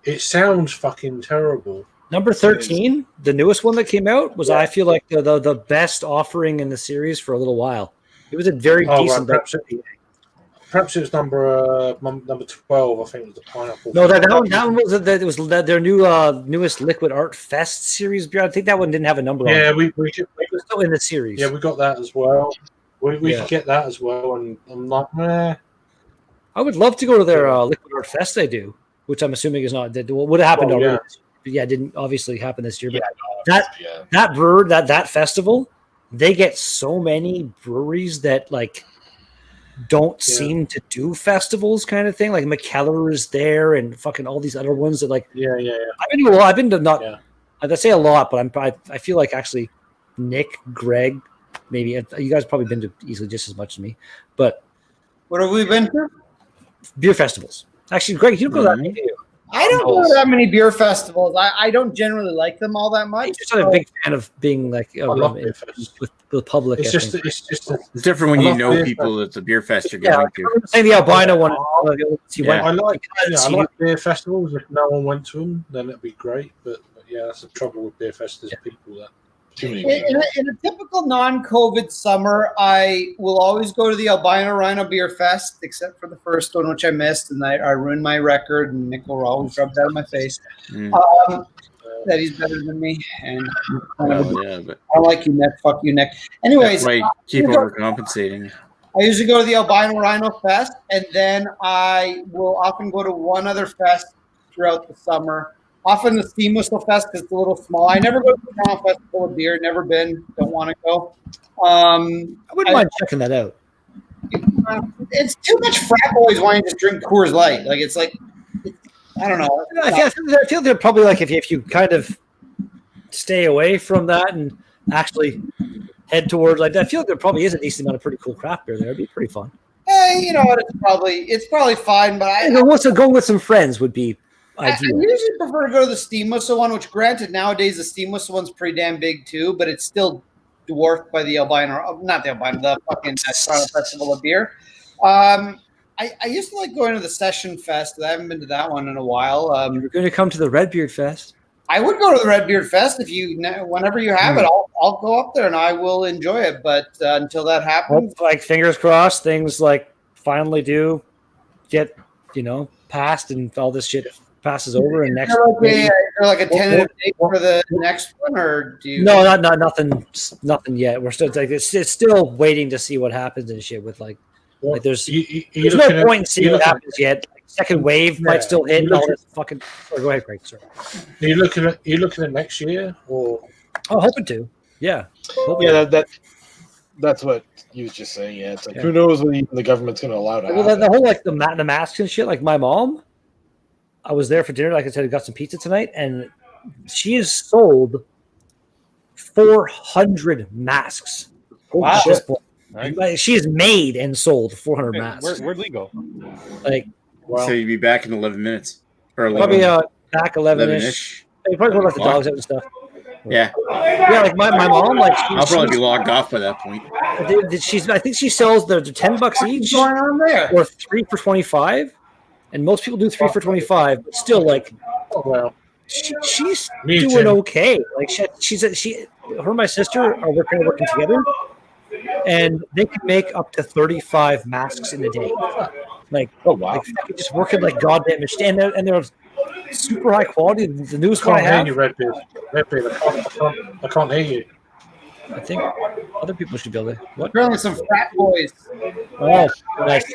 It sounds fucking terrible. Number 13, the newest one that came out, was I feel like the best offering in the series for a little while. It was a very decent. Right, perhaps it was number 12. I think it was the pineapple. No, that one was their newest Liquid Art Fest series beer. I think that one didn't have a number on Yeah, it. we It was still in the series. we got that as well. We Yeah. could get that as well, and I'm like, nah. I would love to go to their Liquid Art Fest they do, which I'm assuming is not would have happened Oh, already. yeah. But yeah, it didn't obviously happen this year. But Yeah. that brewer, that festival, they get so many breweries that like don't seem to do festivals kind of thing. Like McKellar is there and fucking all these other ones that like Yeah. I've been to not Yeah. I say a lot, but I feel like actually Nick, Greg, maybe you guys have probably been to easily just as much as me, but What have we been to? beer festivals. Actually, Greg, you don't go that many, do you? I don't go to that many beer festivals. I don't generally like them all that much. I'm just not a big fan of being like I love beer fest. with the public. It's I just think. It's different when I you love know beer people at the beer fest you're Yeah, going like, to. I remember saying the albino one. Yeah. I like beer festivals. If no one went to them, then it'd be great. But yeah, that's the trouble with beer fest. There's people that Too many. In a typical non-COVID summer, I will always go to the Albino Rhino Beer Fest, except for the first one, which I missed, and I ruined my record, and Nick will always rub that in my face. That he's better than me, and But I like you, Nick. Fuck you, Nick. Anyways, that's right. Keep overcompensating. I usually go to the Albino Rhino Fest, and then I will often go to one other fest throughout the summer. Often the Steam Whistle Fest because it's a little small. I never go to the Toronto Festival of Beer. Never been. Don't want to go. I wouldn't mind checking that out. It's too much frat boys wanting to drink Coors Light. Like it's like, I don't know. I feel they're probably like if you kind of stay away from that and actually head towards like that. I feel like there probably is a decent amount of pretty cool craft beer there. It'd be pretty fun. Hey, you know what? It's probably fine, but going with some friends would be ideal. I usually prefer to go to the Steam Whistle one, which granted nowadays the Steam Whistle one's pretty damn big too, but it's still dwarfed by the the fucking Toronto Festival of Beer. I used to like going to the Session Fest. I haven't been to that one in a while. You're going to come to the Redbeard Fest. I would go to the Redbeard Fest whenever you have it. I'll go up there and I will enjoy it. But until that happens, like fingers crossed, things like finally do get passed and all this shit passes over and next. Is there like a tentative date for the next one, or do you? No, not nothing yet. We're still like it's still waiting to see what happens and shit with like there's no point in seeing what happens yet. Like, second wave might still hit. And all this fucking. Go ahead, Greg. Sorry. Are you looking at next year or? Oh, hoping to. Yeah. That's what you was just saying. Yeah, it's like who knows when the government's going to allow that. Well, the whole like the masks and shit. Like my mom, I was there for dinner. Like I said, I got some pizza tonight, and she has sold 400 masks. Wow. At this point. Right. She has made and sold 400 masks. Where'd Lee go? Like, So you'd be back in 11 minutes. Or 11, probably back 11-ish. You probably go let the dogs out and stuff. Yeah. Yeah, like my mom, like I'll probably be logged off by that point. I think she sells the $10 each. What's going on there? Or 3 for $25. And most people do 3 for $25, but still, like, she's doing okay. Like her and my sister are working together, and they can make up to 35 masks in a day. Like, oh wow, like, just working like goddamn machine, and they're super high quality. The newest one I have. Redbeard, I can't hear you. I think other people should be able to. What? Apparently some frat boys. Oh, nice.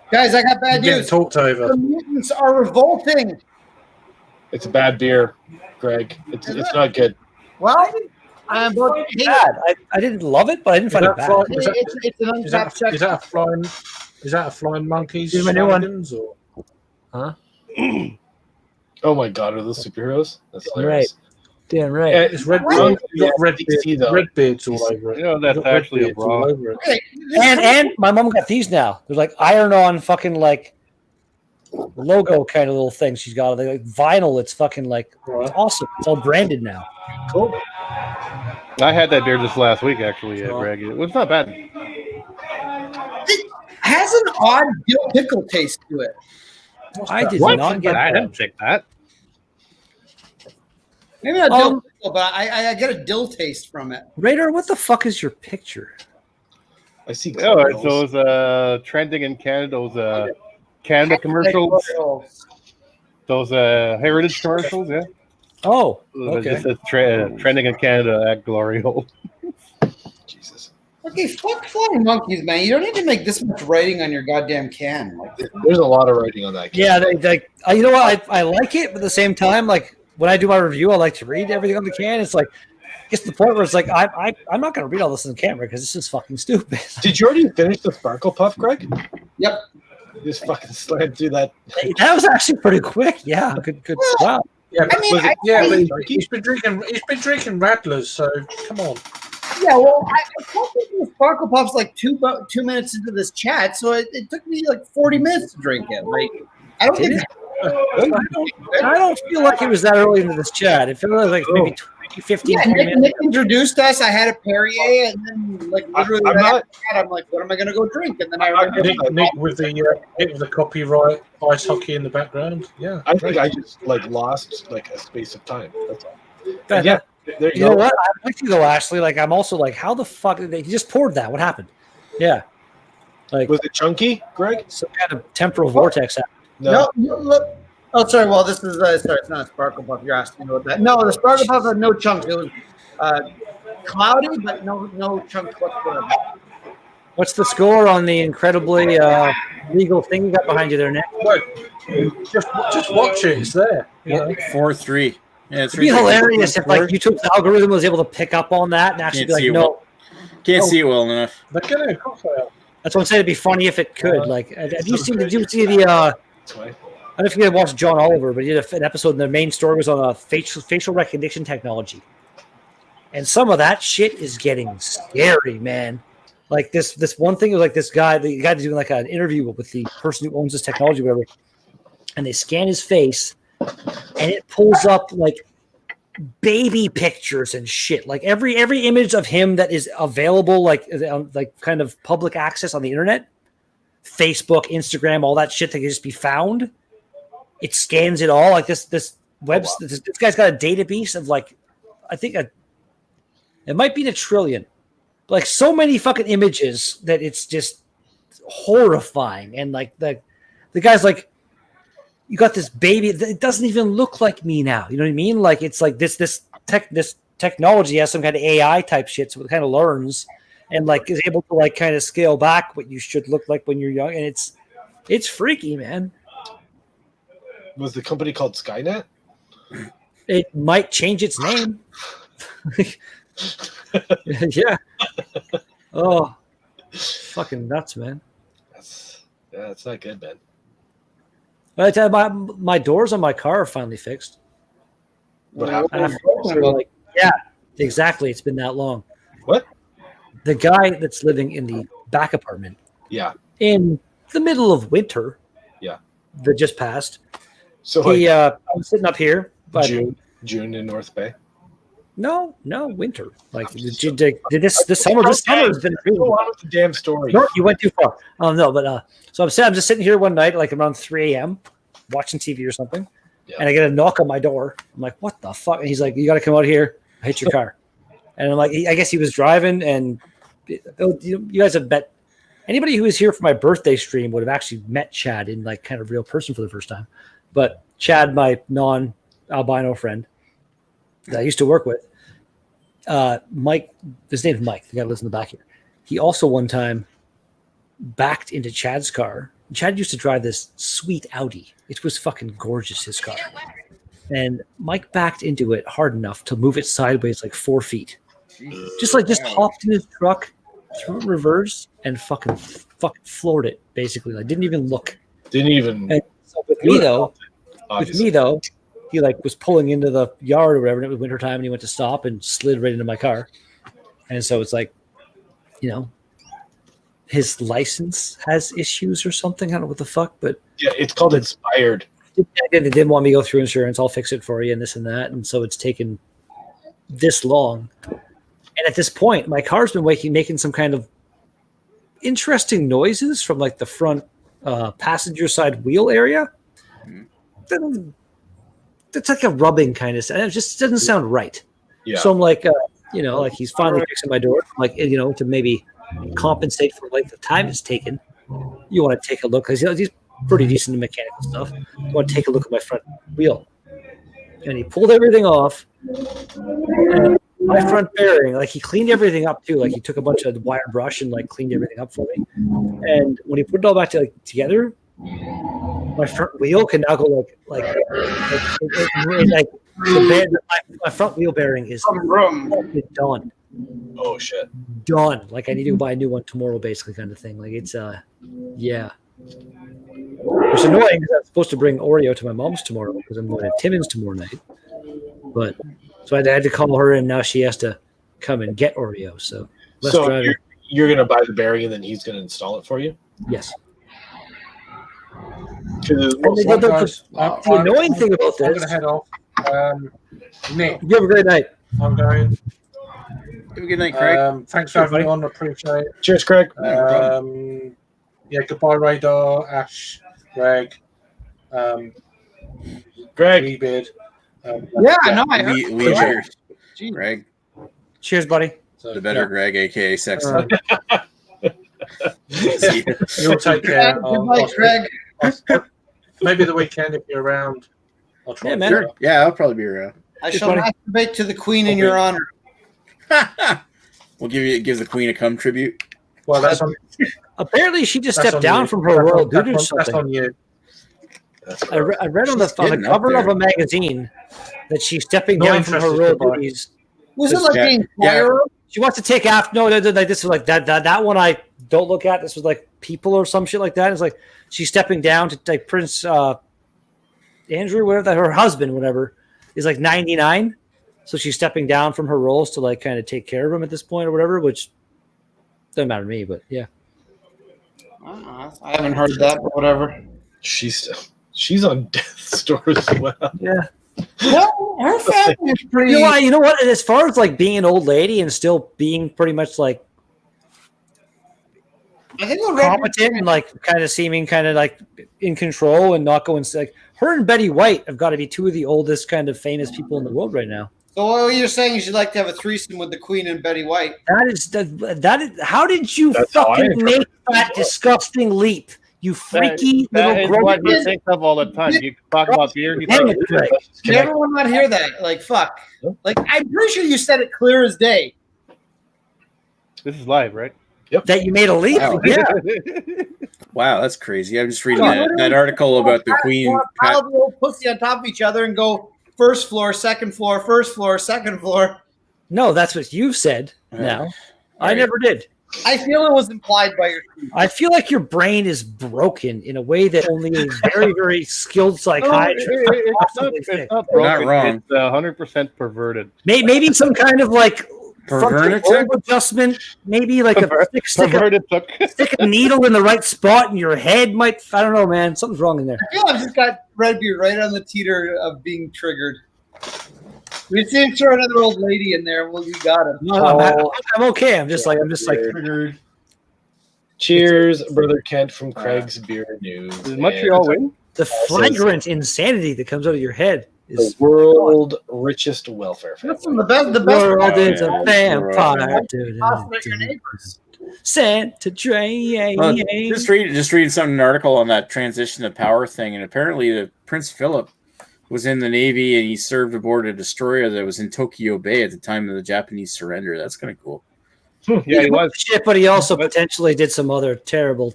Guys, I got bad news. Talked over. The mutants are revolting. It's a bad beer, Greg. It's not good. Well, bad. I didn't love it, but I didn't find it bad. It's an untapped check. Is that a flying monkeys? Here's my new one. Or? Huh? Oh my god, are those superheroes? That's hilarious. Right. Damn right. Yeah, it's Redbeard. Redbeard's all over it. You know, that's actually a bra. Okay. And my mom got these now. They're like iron-on fucking like logo kind of little thing she's got. They're like vinyl. It's fucking like it's awesome. It's all branded now. Cool. I had that beer just last week, actually, Greg. It was not bad. It has an odd dill pickle taste to it. I did not get I that. didn't check that. Maybe not dill pickle, but I get a dill taste from it. Radar, what the fuck is your picture? I see. Oh, it's those trending in Canada, those Canada commercials, those heritage commercials, yeah. Oh, okay. It says trending in Canada at Glory Hole. Jesus. Okay, fuck flying monkeys, man. You don't need to make this much writing on your goddamn can. Like, There's a lot of writing on that. Yeah, you know what? I like it, but at the same time, like when I do my review, I like to read everything on the can. It's like gets to the point where it's like I'm not going to read all this on camera because this is fucking stupid. Did you already finish the Sparkle Puff, Greg? yep. Just fucking slammed through that. That was actually pretty quick. Yeah, good. Wow. Yeah, but, I mean, he's been drinking Radlers, so come on. Yeah, well, I told people Sparkle Puff's like 2 minutes into this chat, so it took me like 40 minutes to drink it. Like, I don't think I don't feel like it was that early into this chat. It felt like maybe 15 minutes. Nick introduced us. I had a Perrier, and then like literally I'm like, what am I going to go drink? And then I remember Nick with the copyright ice hockey in the background. Yeah, I think I just like lost like a space of time. That's all. Yeah. There You know what? I'm with you though, Ashley. Like, I'm also like, how the fuck did they? He just poured that. What happened? Yeah, like Was it chunky, Greg? some kind of temporal vortex happened. No, look. Oh, sorry. Well, this is sorry. It's not a Sparkle Puff. You're asking about that. No, the Sparkle Puff had no chunks. It was cloudy, but no chunks whatsoever. What's the score on the incredibly legal thing you got behind you there, Nick? What? Just watch it. It's there. You know? 4-3. Yeah, it's It'd be hilarious if like YouTube's algorithm was able to pick up on that and actually Can't be see like, it no. Can't see it well enough. They're gonna cocktail. That's what I'm saying. It'd be funny if it could. Like, did you see the? I don't know if you guys watched John Oliver, but he did an episode, and the main story was on facial recognition technology, and some of that shit is getting scary, man. Like this one thing was like this guy, the guy doing like an interview with the person who owns this technology, whatever, and they scan his face, and it pulls up like baby pictures and shit, like every image of him that is available, like kind of public access on the internet, Facebook, Instagram, all that shit that can just be found. It scans it all. Like this guy's got a database of like, I think it might be 1 trillion, like so many fucking images that it's just horrifying. And like the guy's like, you got this baby. It doesn't even look like me now. You know what I mean? Like it's like this technology has some kind of AI type shit, so it kind of learns and like is able to like kind of scale back what you should look like when you're young. And it's freaky, man. Was the company called Skynet? It might change its name. Yeah. Oh, fucking nuts, man. That's not good, man. By the time my doors on my car are finally fixed. What happened? Like, yeah, exactly. It's been that long. What? The guy that's living in the back apartment. Yeah. In the middle of winter. Yeah. That just passed. So he, I was sitting up here. But June in North Bay. No, winter. Like this summer. This summer has been really. Go on with the damn story. No, you went too far. Oh no, but so I'm just sitting here one night, like around 3 a.m., watching TV or something, and I get a knock on my door. I'm like, what the fuck? And he's like, you got to come out here. I hit your car. And I'm like, I guess he was driving, and you guys have met. Anybody who was here for my birthday stream would have actually met Chad in like kind of real person for the first time. But Chad, my non-albino friend that I used to work with, Mike, his name's Mike, the guy who lives in the back here. He also one time backed into Chad's car. Chad used to drive this sweet Audi. It was fucking gorgeous, his car. And Mike backed into it hard enough to move it sideways like 4 feet. Just hopped in his truck, threw it in reverse, and fucking floored it, basically. Like, didn't even look. And so with me though, he like was pulling into the yard or whatever, and it was wintertime, and he went to stop and slid right into my car. And so it's like, you know, his license has issues or something. I don't know what the fuck, but yeah, it's called expired. They didn't want me to go through insurance. I'll fix it for you and this and that. And so it's taken this long. And at this point, my car's been making some kind of interesting noises from like the front passenger side wheel area. It's like a rubbing kind of sound. It just doesn't sound right. Yeah. So I'm like, like he's finally fixing my door. I'm like, to maybe compensate for like the time it's taken. You want to take a look because he's pretty decent in mechanical stuff. You want to take a look at my front wheel. And he pulled everything off. And my front bearing, like he cleaned everything up too. Like he took a bunch of wire brush and like cleaned everything up for me. And when he put it all back together, my front wheel can now go like my front wheel bearing is done. Oh shit! Done. Like I need to buy a new one tomorrow, basically, kind of thing. Like it's yeah. Which is annoying because I'm supposed to bring Oreo to my mom's tomorrow because I'm going to Timmins tomorrow night. But so I had to call her, and now she has to come and get Oreo. So you're going to buy the bearing, and then he's going to install it for you. Yes. The annoying thing about this. I'm going to head off. Nick, you have a great night. I'm going. Have a good night, Craig. Thanks for having me on. Appreciate it. Cheers, Craig. Yeah, goodbye, Radar, Ash, Greg, Greg, Webeard. I heard. We cheers. Greg, Cheers, buddy. So, the better Greg, aka Sexton. All you'll take care. Good night, Greg. Maybe the weekend if you're around. I'll try. Yeah, to man. do Sure. Yeah, I'll probably be around. I Cheers, shall buddy. masturbate to the Queen in your honor. We'll give the Queen a cum tribute. that. Well, that's on. Apparently, she just That's stepped on down you. from her royal duty or That's something. on you. I read on the getting up cover of there. a magazine that she's stepping Not down from her interested, royal goodbye. duties. Was it Just like check. being Yeah. choir? She wants to take after. No, like this was like that one I don't look at. This was like People or some shit like that. It's like she's stepping down to like Prince Andrew, whatever her husband, whatever, is like 99. So she's stepping down from her roles to like kind of take care of him at this point or whatever, which doesn't matter to me, but yeah. I haven't heard that, but whatever. She's on death's door as well. Yeah. Well, her family is pretty. You know what? As far as like being an old lady and still being pretty much like I think the competent and like kind of seeming kind of like in control and not going like her and Betty White have got to be two of the oldest kind of famous people in the world right now. So what you're saying is you'd like to have a threesome with the Queen and Betty White? That is how did you That's how I fucking interpret make that disgusting leap? You freaky That is little what gross. he thinks of all the time. You talk about beer, he's Damn like, it, Greg. Did everyone not hear that? Like, fuck. Like, I'm pretty sure you said it clear as day. this is live, right? That you made a leap? Wow. Yeah. Wow, that's crazy. I'm just reading that article about the Queen. Pile the old pussy on top of each other and go first floor, second floor, first floor, second floor. No, that's what you've said now. I right. never did. I feel it was implied by your tweet. I feel like your brain is broken in a way that only a very, very skilled psychiatrist No, could possibly it's fix. not You're not broken. wrong. It's 100% perverted. Maybe some kind of like frontal Perverted? lobe adjustment. Maybe like stick a needle in the right spot in your head might. I don't know, man. Something's wrong in there. I feel I've just got Redbeard right on the teeter of being triggered. We see throw another old lady in there. Well, we got him. No, I'm okay. I'm just like triggered. Cheers, Brother Kent from Craig's Beer News. Does Montreal win? The flagrant insanity that comes out of your head The is world richest welfare That's family. the best. world is a Yeah. vampire. Awesome at your neighbors. Santa Dre. Well, just reading some an article on that transition to power thing, and apparently the Prince Philip was in the Navy and he served aboard a destroyer that was in Tokyo Bay at the time of the Japanese surrender. That's kind of cool. Yeah, he was. Shit, but he also potentially did some other terrible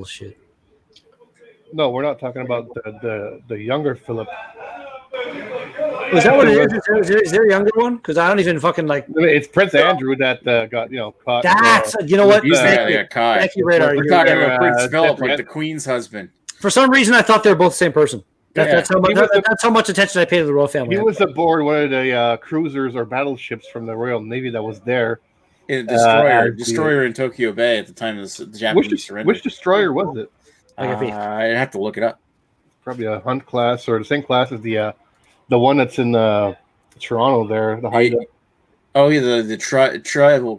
shit. No, we're not talking about the younger Philip. Was that what it is? Is there a younger one? Because I don't even fucking like. It's Prince Andrew that got caught. That's you know what? He's the guy Thank that you. got caught. Thank you, Radar. We're You're talking right. about Prince Philip, like different. the Queen's husband. For some reason, I thought they were both the same person. Yeah. That's how much. He was the- That's how much attention I paid to the royal family. He was aboard one of the cruisers or battleships from the Royal Navy that was there. Destroyer in Tokyo Bay at the time of the Japanese surrender. Which destroyer was it? I'd have to look it up. Probably a Hunt class or the same class as the one that's in Toronto there. The hideout. Oh yeah, the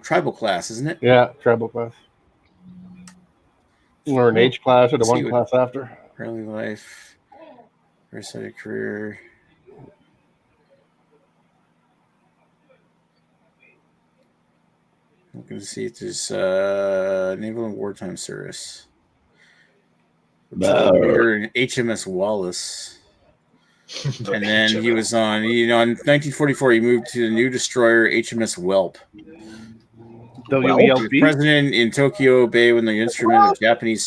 tribal class, isn't it? Yeah, tribal class. Or an H class or the Let's one see what- class after. Early life, first side of career. Looking to see if there's naval and wartime service. We're in HMS Wallace. And then he was on, in 1944, he moved to the new destroyer HMS Whelp. He was WELP. president in Tokyo Bay when the instrument of Japanese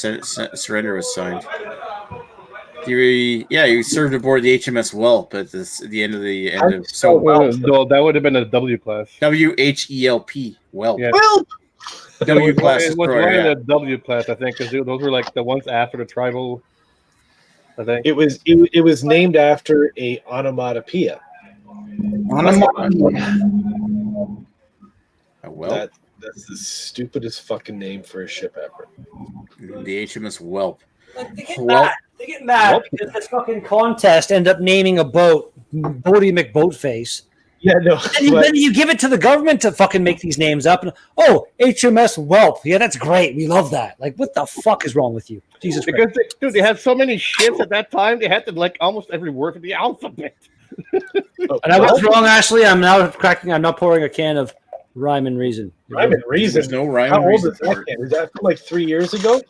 surrender was signed. He served aboard the HMS Whelp at the end of the end of No, that would have been a W class. WHELP Whelp. Yeah. W class It was destroyer. one Yeah. of the W class, I think, because those were like the ones after the tribal. I think. It was named after a onomatopoeia. A Whelp. That's the stupidest fucking name for a ship ever. The HMS Whelp. They get Well- mad. They get mad because this fucking contest end up naming a boat Bodie McBoatface. Yeah, no. Then you give it to the government to fucking make these names up. And, HMS Whelp. Yeah, that's great. We love that. Like, what the fuck is wrong with you? Jesus Christ. Because they had so many ships at that time, they had to like almost every word of the alphabet. And I was wrong, Ashley. I'm now pouring a can of Rhyme and Reason. Rhyme and Reason. There's no rhyme How and old reason is that for it. can? Is that from like 3 years ago?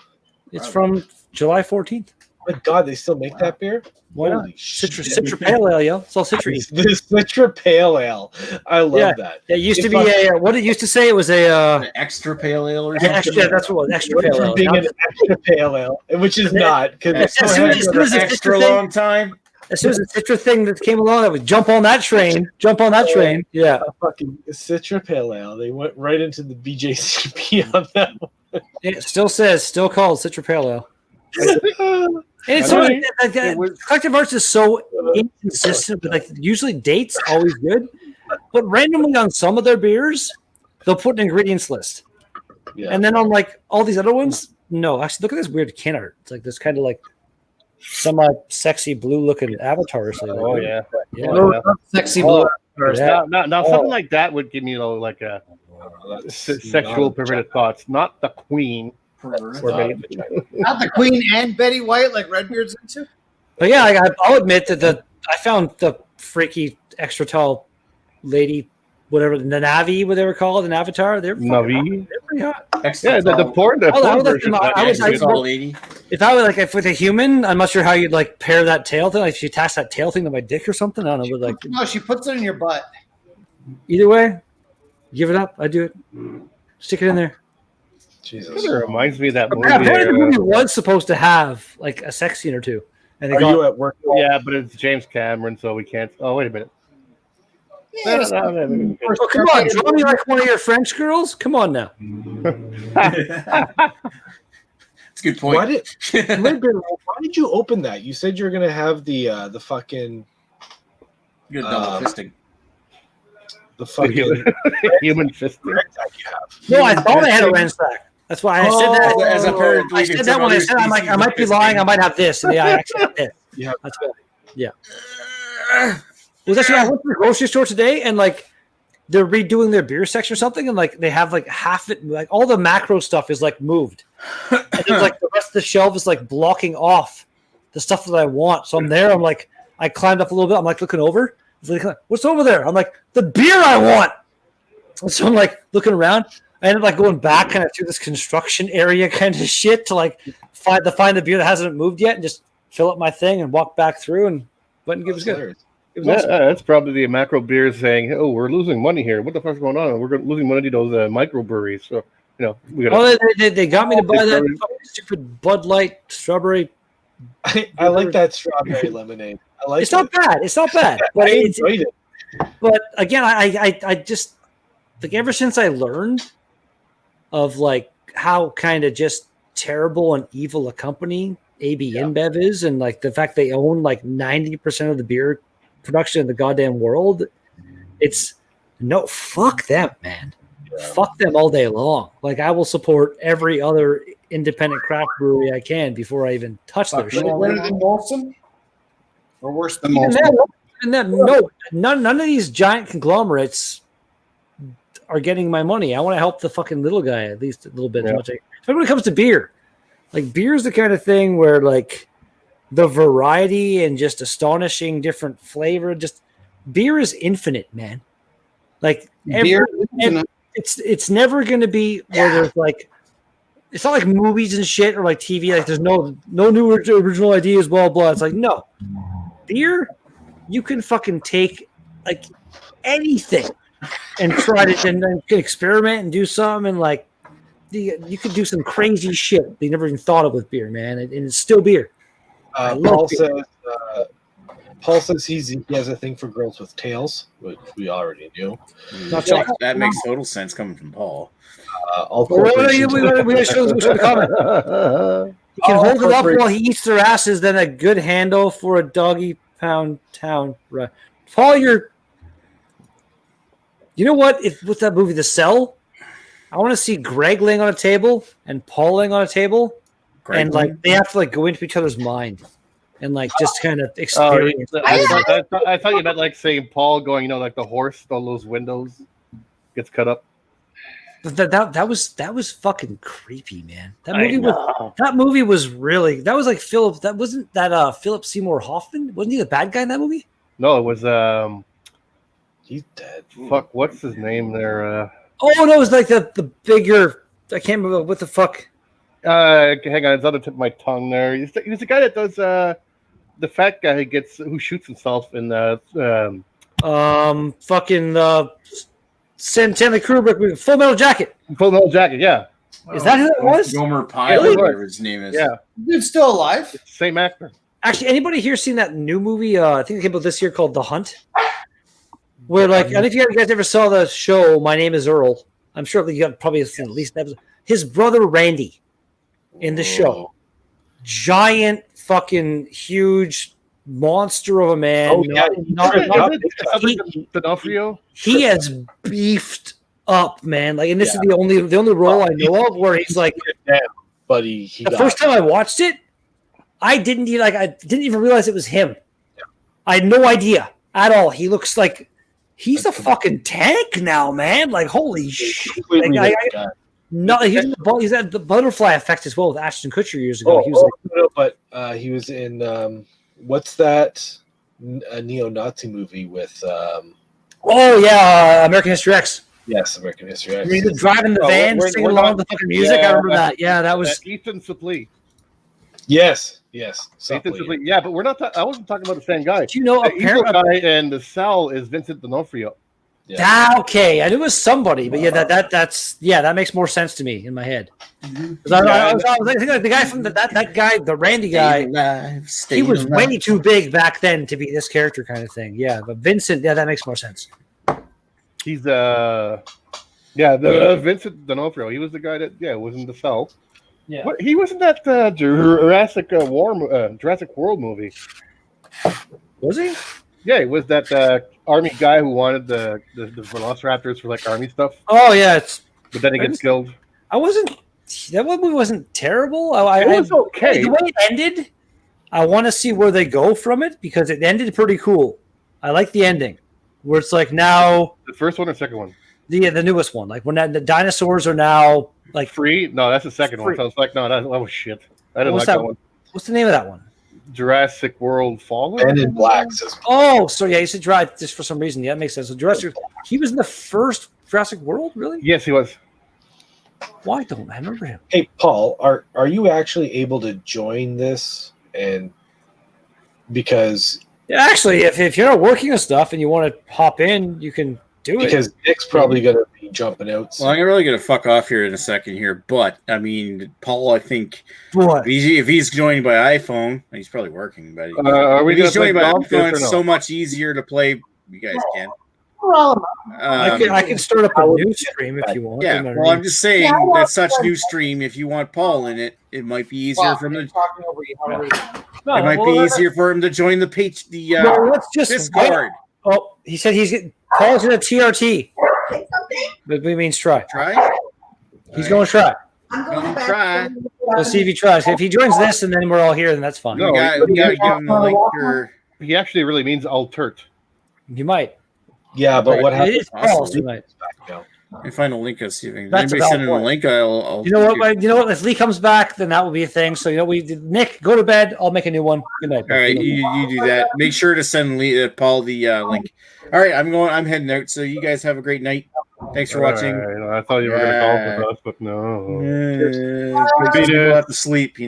It's from July 14th. My God, they still make that beer? Why not? Holy shit. Citra Pale Ale, yo. It's all citrus. The Citra Pale Ale. I love that. It used to be what it used to say. It was An extra pale ale or something. extra. That's what it was. Extra Went pale from ale. being Now an extra pale ale, which is not because it's As so soon heavy. as For the extra Citra thing- long time. As soon as the Citra thing that came along, I would jump on that train. Yeah. A fucking Citra Pale Ale. They went right into the BJCP on that one. It still called Citra Pale Ale. And it's I sort mean, of like collective arts is so inconsistent, but like usually dates always good, but randomly on some of their beers, they'll put an ingredients list, and then on like all these other ones, no. Actually, look at this weird can art. It's like this kind of like semi-sexy blue-looking avatar or something. Oh yeah. Sexy blue. Yeah. Now something like that would give me like a sexual perverted thoughts, not the queen. Or Not the Queen and Betty White like Redbeard's into. But yeah, I'll admit that I found the freaky extra tall lady, whatever the Navi, what they were called, an avatar. They're Navi. They're pretty hot. Yeah, the porn version. If I was like if with a human, I'm not sure how you'd like pair that tail thing. Like if you attach that tail thing to my dick or something, I don't know. But like No, she puts it in your butt. either way, give it up. I do it. Stick it in there. Jesus. It reminds me of that movie. Apparently the movie was supposed to have like a sex scene or two, and they Are got you at work? Yeah, but it's James Cameron, so we can't. Oh, wait a minute. Oh, come on, draw me like one of your French girls. Come on now. That's a good point. Why did you open that? You said you were gonna have the fucking Good double fisting. the fucking Human fisting. No, I thought I had a ransack. That's why I said that. As a parent, I said that when I said I'm like I might be lying. I might have this. And yeah, I actually have this. Yeah. That's good. Yeah. Was actually I went to the grocery store today and like they're redoing their beer section or something and like they have like half it like all the macro stuff is like moved. And then, like the rest of the shelf is like blocking off the stuff that I want. So I'm there. I'm like I climbed up a little bit. I'm like looking over. It's like, what's over there? I'm like the beer I want. And so I'm like looking around. I ended up like going back kind of through this construction area kind of shit to like find the beer that hasn't moved yet and just fill up my thing and walk back through and went and give it good. It was awesome. That's probably the macro beers saying, "Oh, we're losing money here. What the fuck's going on? We're losing money to those microbreweries." So we got. Oh, they got me to buy that fucking stupid Bud Light strawberry. I like that strawberry lemonade. I like It's not bad. It's not bad. But enjoyed it. But again, I just like ever since I learned of like how kind of just terrible and evil a company AB InBev is, and like the fact they own like 90% of the beer production in the goddamn world, it's no fuck them, man. Fuck them all day long. Like I will support every other independent craft brewery I can before I even touch their shit. Better than Molson? Or worse than Even Molson? then, no, none of these giant conglomerates are getting my money. I want to help the fucking little guy at least a little bit. Yeah. As much especially when it comes to beer. Like beer is the kind of thing where like the variety and just astonishing different flavor. Just beer is infinite, man. Like it's never going to be where there's like it's not like movies and shit or like TV. Like there's no new original ideas. Blah blah. It's like no beer. You can fucking take like anything and try to and then can experiment and do something and like you could do some crazy shit that you never even thought of with beer, man. And it's still beer. Paul says he has a thing for girls with tails, which we already knew. That makes total sense coming from Paul. We gotta show the comment. He can hold it up while he eats their asses, then a good handle for a doggy pound town. Right. Paul, you know what? If with that movie, The Cell, I want to see Greg laying on a table and Paul laying on a table, and like they have to like go into each other's mind and like just kind of experience. I thought you meant like saying Paul going, like the horse, all those windows gets cut up. That was fucking creepy, man. That movie was really that was like Philip. That wasn't that Philip Seymour Hoffman. Wasn't he the bad guy in that movie? No, it was He's dead. fuck. What's his name there? Oh no, it was like the bigger. I can't remember what the fuck. Hang on, it's on the tip of my tongue. There, he's the guy that does the fat guy who shoots himself in the Fucking Stanley Kubrick, Full Metal Jacket. Full Metal Jacket. Yeah, Is that who it was? Gomer Pyle, Really? whatever his name is. yeah, Dude's still alive. same actor. Actually, anybody here seen that new movie? I think it came out this year called The Hunt. Where, like, I don't know if you guys ever saw the show My Name Is Earl. I'm sure you got probably seen at least an episode. His brother Randy in the show, giant, fucking, huge monster of a man. Oh, yeah. D'Onofrio. He has beefed up, man. Like, and this is the only role I know of where he's like. Damn, buddy. The first time I watched it, I didn't even realize it was him. Yeah. I had no idea at all. He looks like he's a fucking tank now, man. Like, holy shit! Like, he's at the Butterfly Effect as well with Ashton Kutcher years ago. He was in what's that neo-Nazi movie with? American History X. Yes, American History X. He's driving the van, singing along with the fucking music. I remember that. Yeah, that was Ethan Suplee. Yes. Ethan Suplee. Yeah, but we're not. I wasn't talking about the same guy. Do you know the evil guy and the cell is Vincent D'Onofrio. Yeah. Okay, I knew it was somebody, but that makes more sense to me in my head. Mm-hmm. I was thinking like the guy from that guy, the Randy guy. He was way too big back then to be this character kind of thing. Yeah, but Vincent, that makes more sense. He's Vincent D'Onofrio. He was the guy that was in the cell. Yeah, what, he wasn't that Jurassic World movie. Was he? Yeah, it was that army guy who wanted the velociraptors for like army stuff. Oh yeah, but then he gets killed. That movie wasn't terrible. It was okay. The way it ended, I want to see where they go from it because it ended pretty cool. I like the ending where it's like now the first one or second one. The newest one, like when the dinosaurs are now like free. No, that's the second one. So I was like, no, that was shit. I didn't like that one. What's the name of that one? Jurassic World Fallen. And in Black. Oh, so yeah, you said Jurassic just for some reason. Yeah, that makes sense. So Jurassic. He was in the first Jurassic World, really? Yes, he was. Why don't I remember him? Hey, Paul, are you actually able to join this? And because actually, if you're not working and stuff and you want to hop in, you can do it. Because Nick's probably going to be jumping out. Well, I'm really going to fuck off here in a second here, but I mean, Paul, I think what? If he's joined by iPhone, he's probably working, but if he's joined by iPhone, it's so much easier to play. You guys can. I can start up a new stream if you want. Yeah, well, I'm just saying that such new stream. If you want Paul in it, it might be easier for him to. It might be easier for him to join the page. Let's just Discord. Oh, he said Paul's in a TRT. That means try. Try. He's going to try. I'm going to try. Let's see if he tries. If he joins this and then we're all here, then that's fine. No, we got to give him the link. He actually really means altert. You might. Yeah, but what happens? It is Paul, you might. I find a link. I'll see if That's anybody send in a link. I'll. You know what? If Lee comes back, then that will be a thing. So Nick, go to bed. I'll make a new one. Good night. All right, you do that. Make sure to send Paul the link. All right, I'm heading out. So you guys have a great night. Thanks for watching. I thought you were going to call with us, but no. People have to sleep.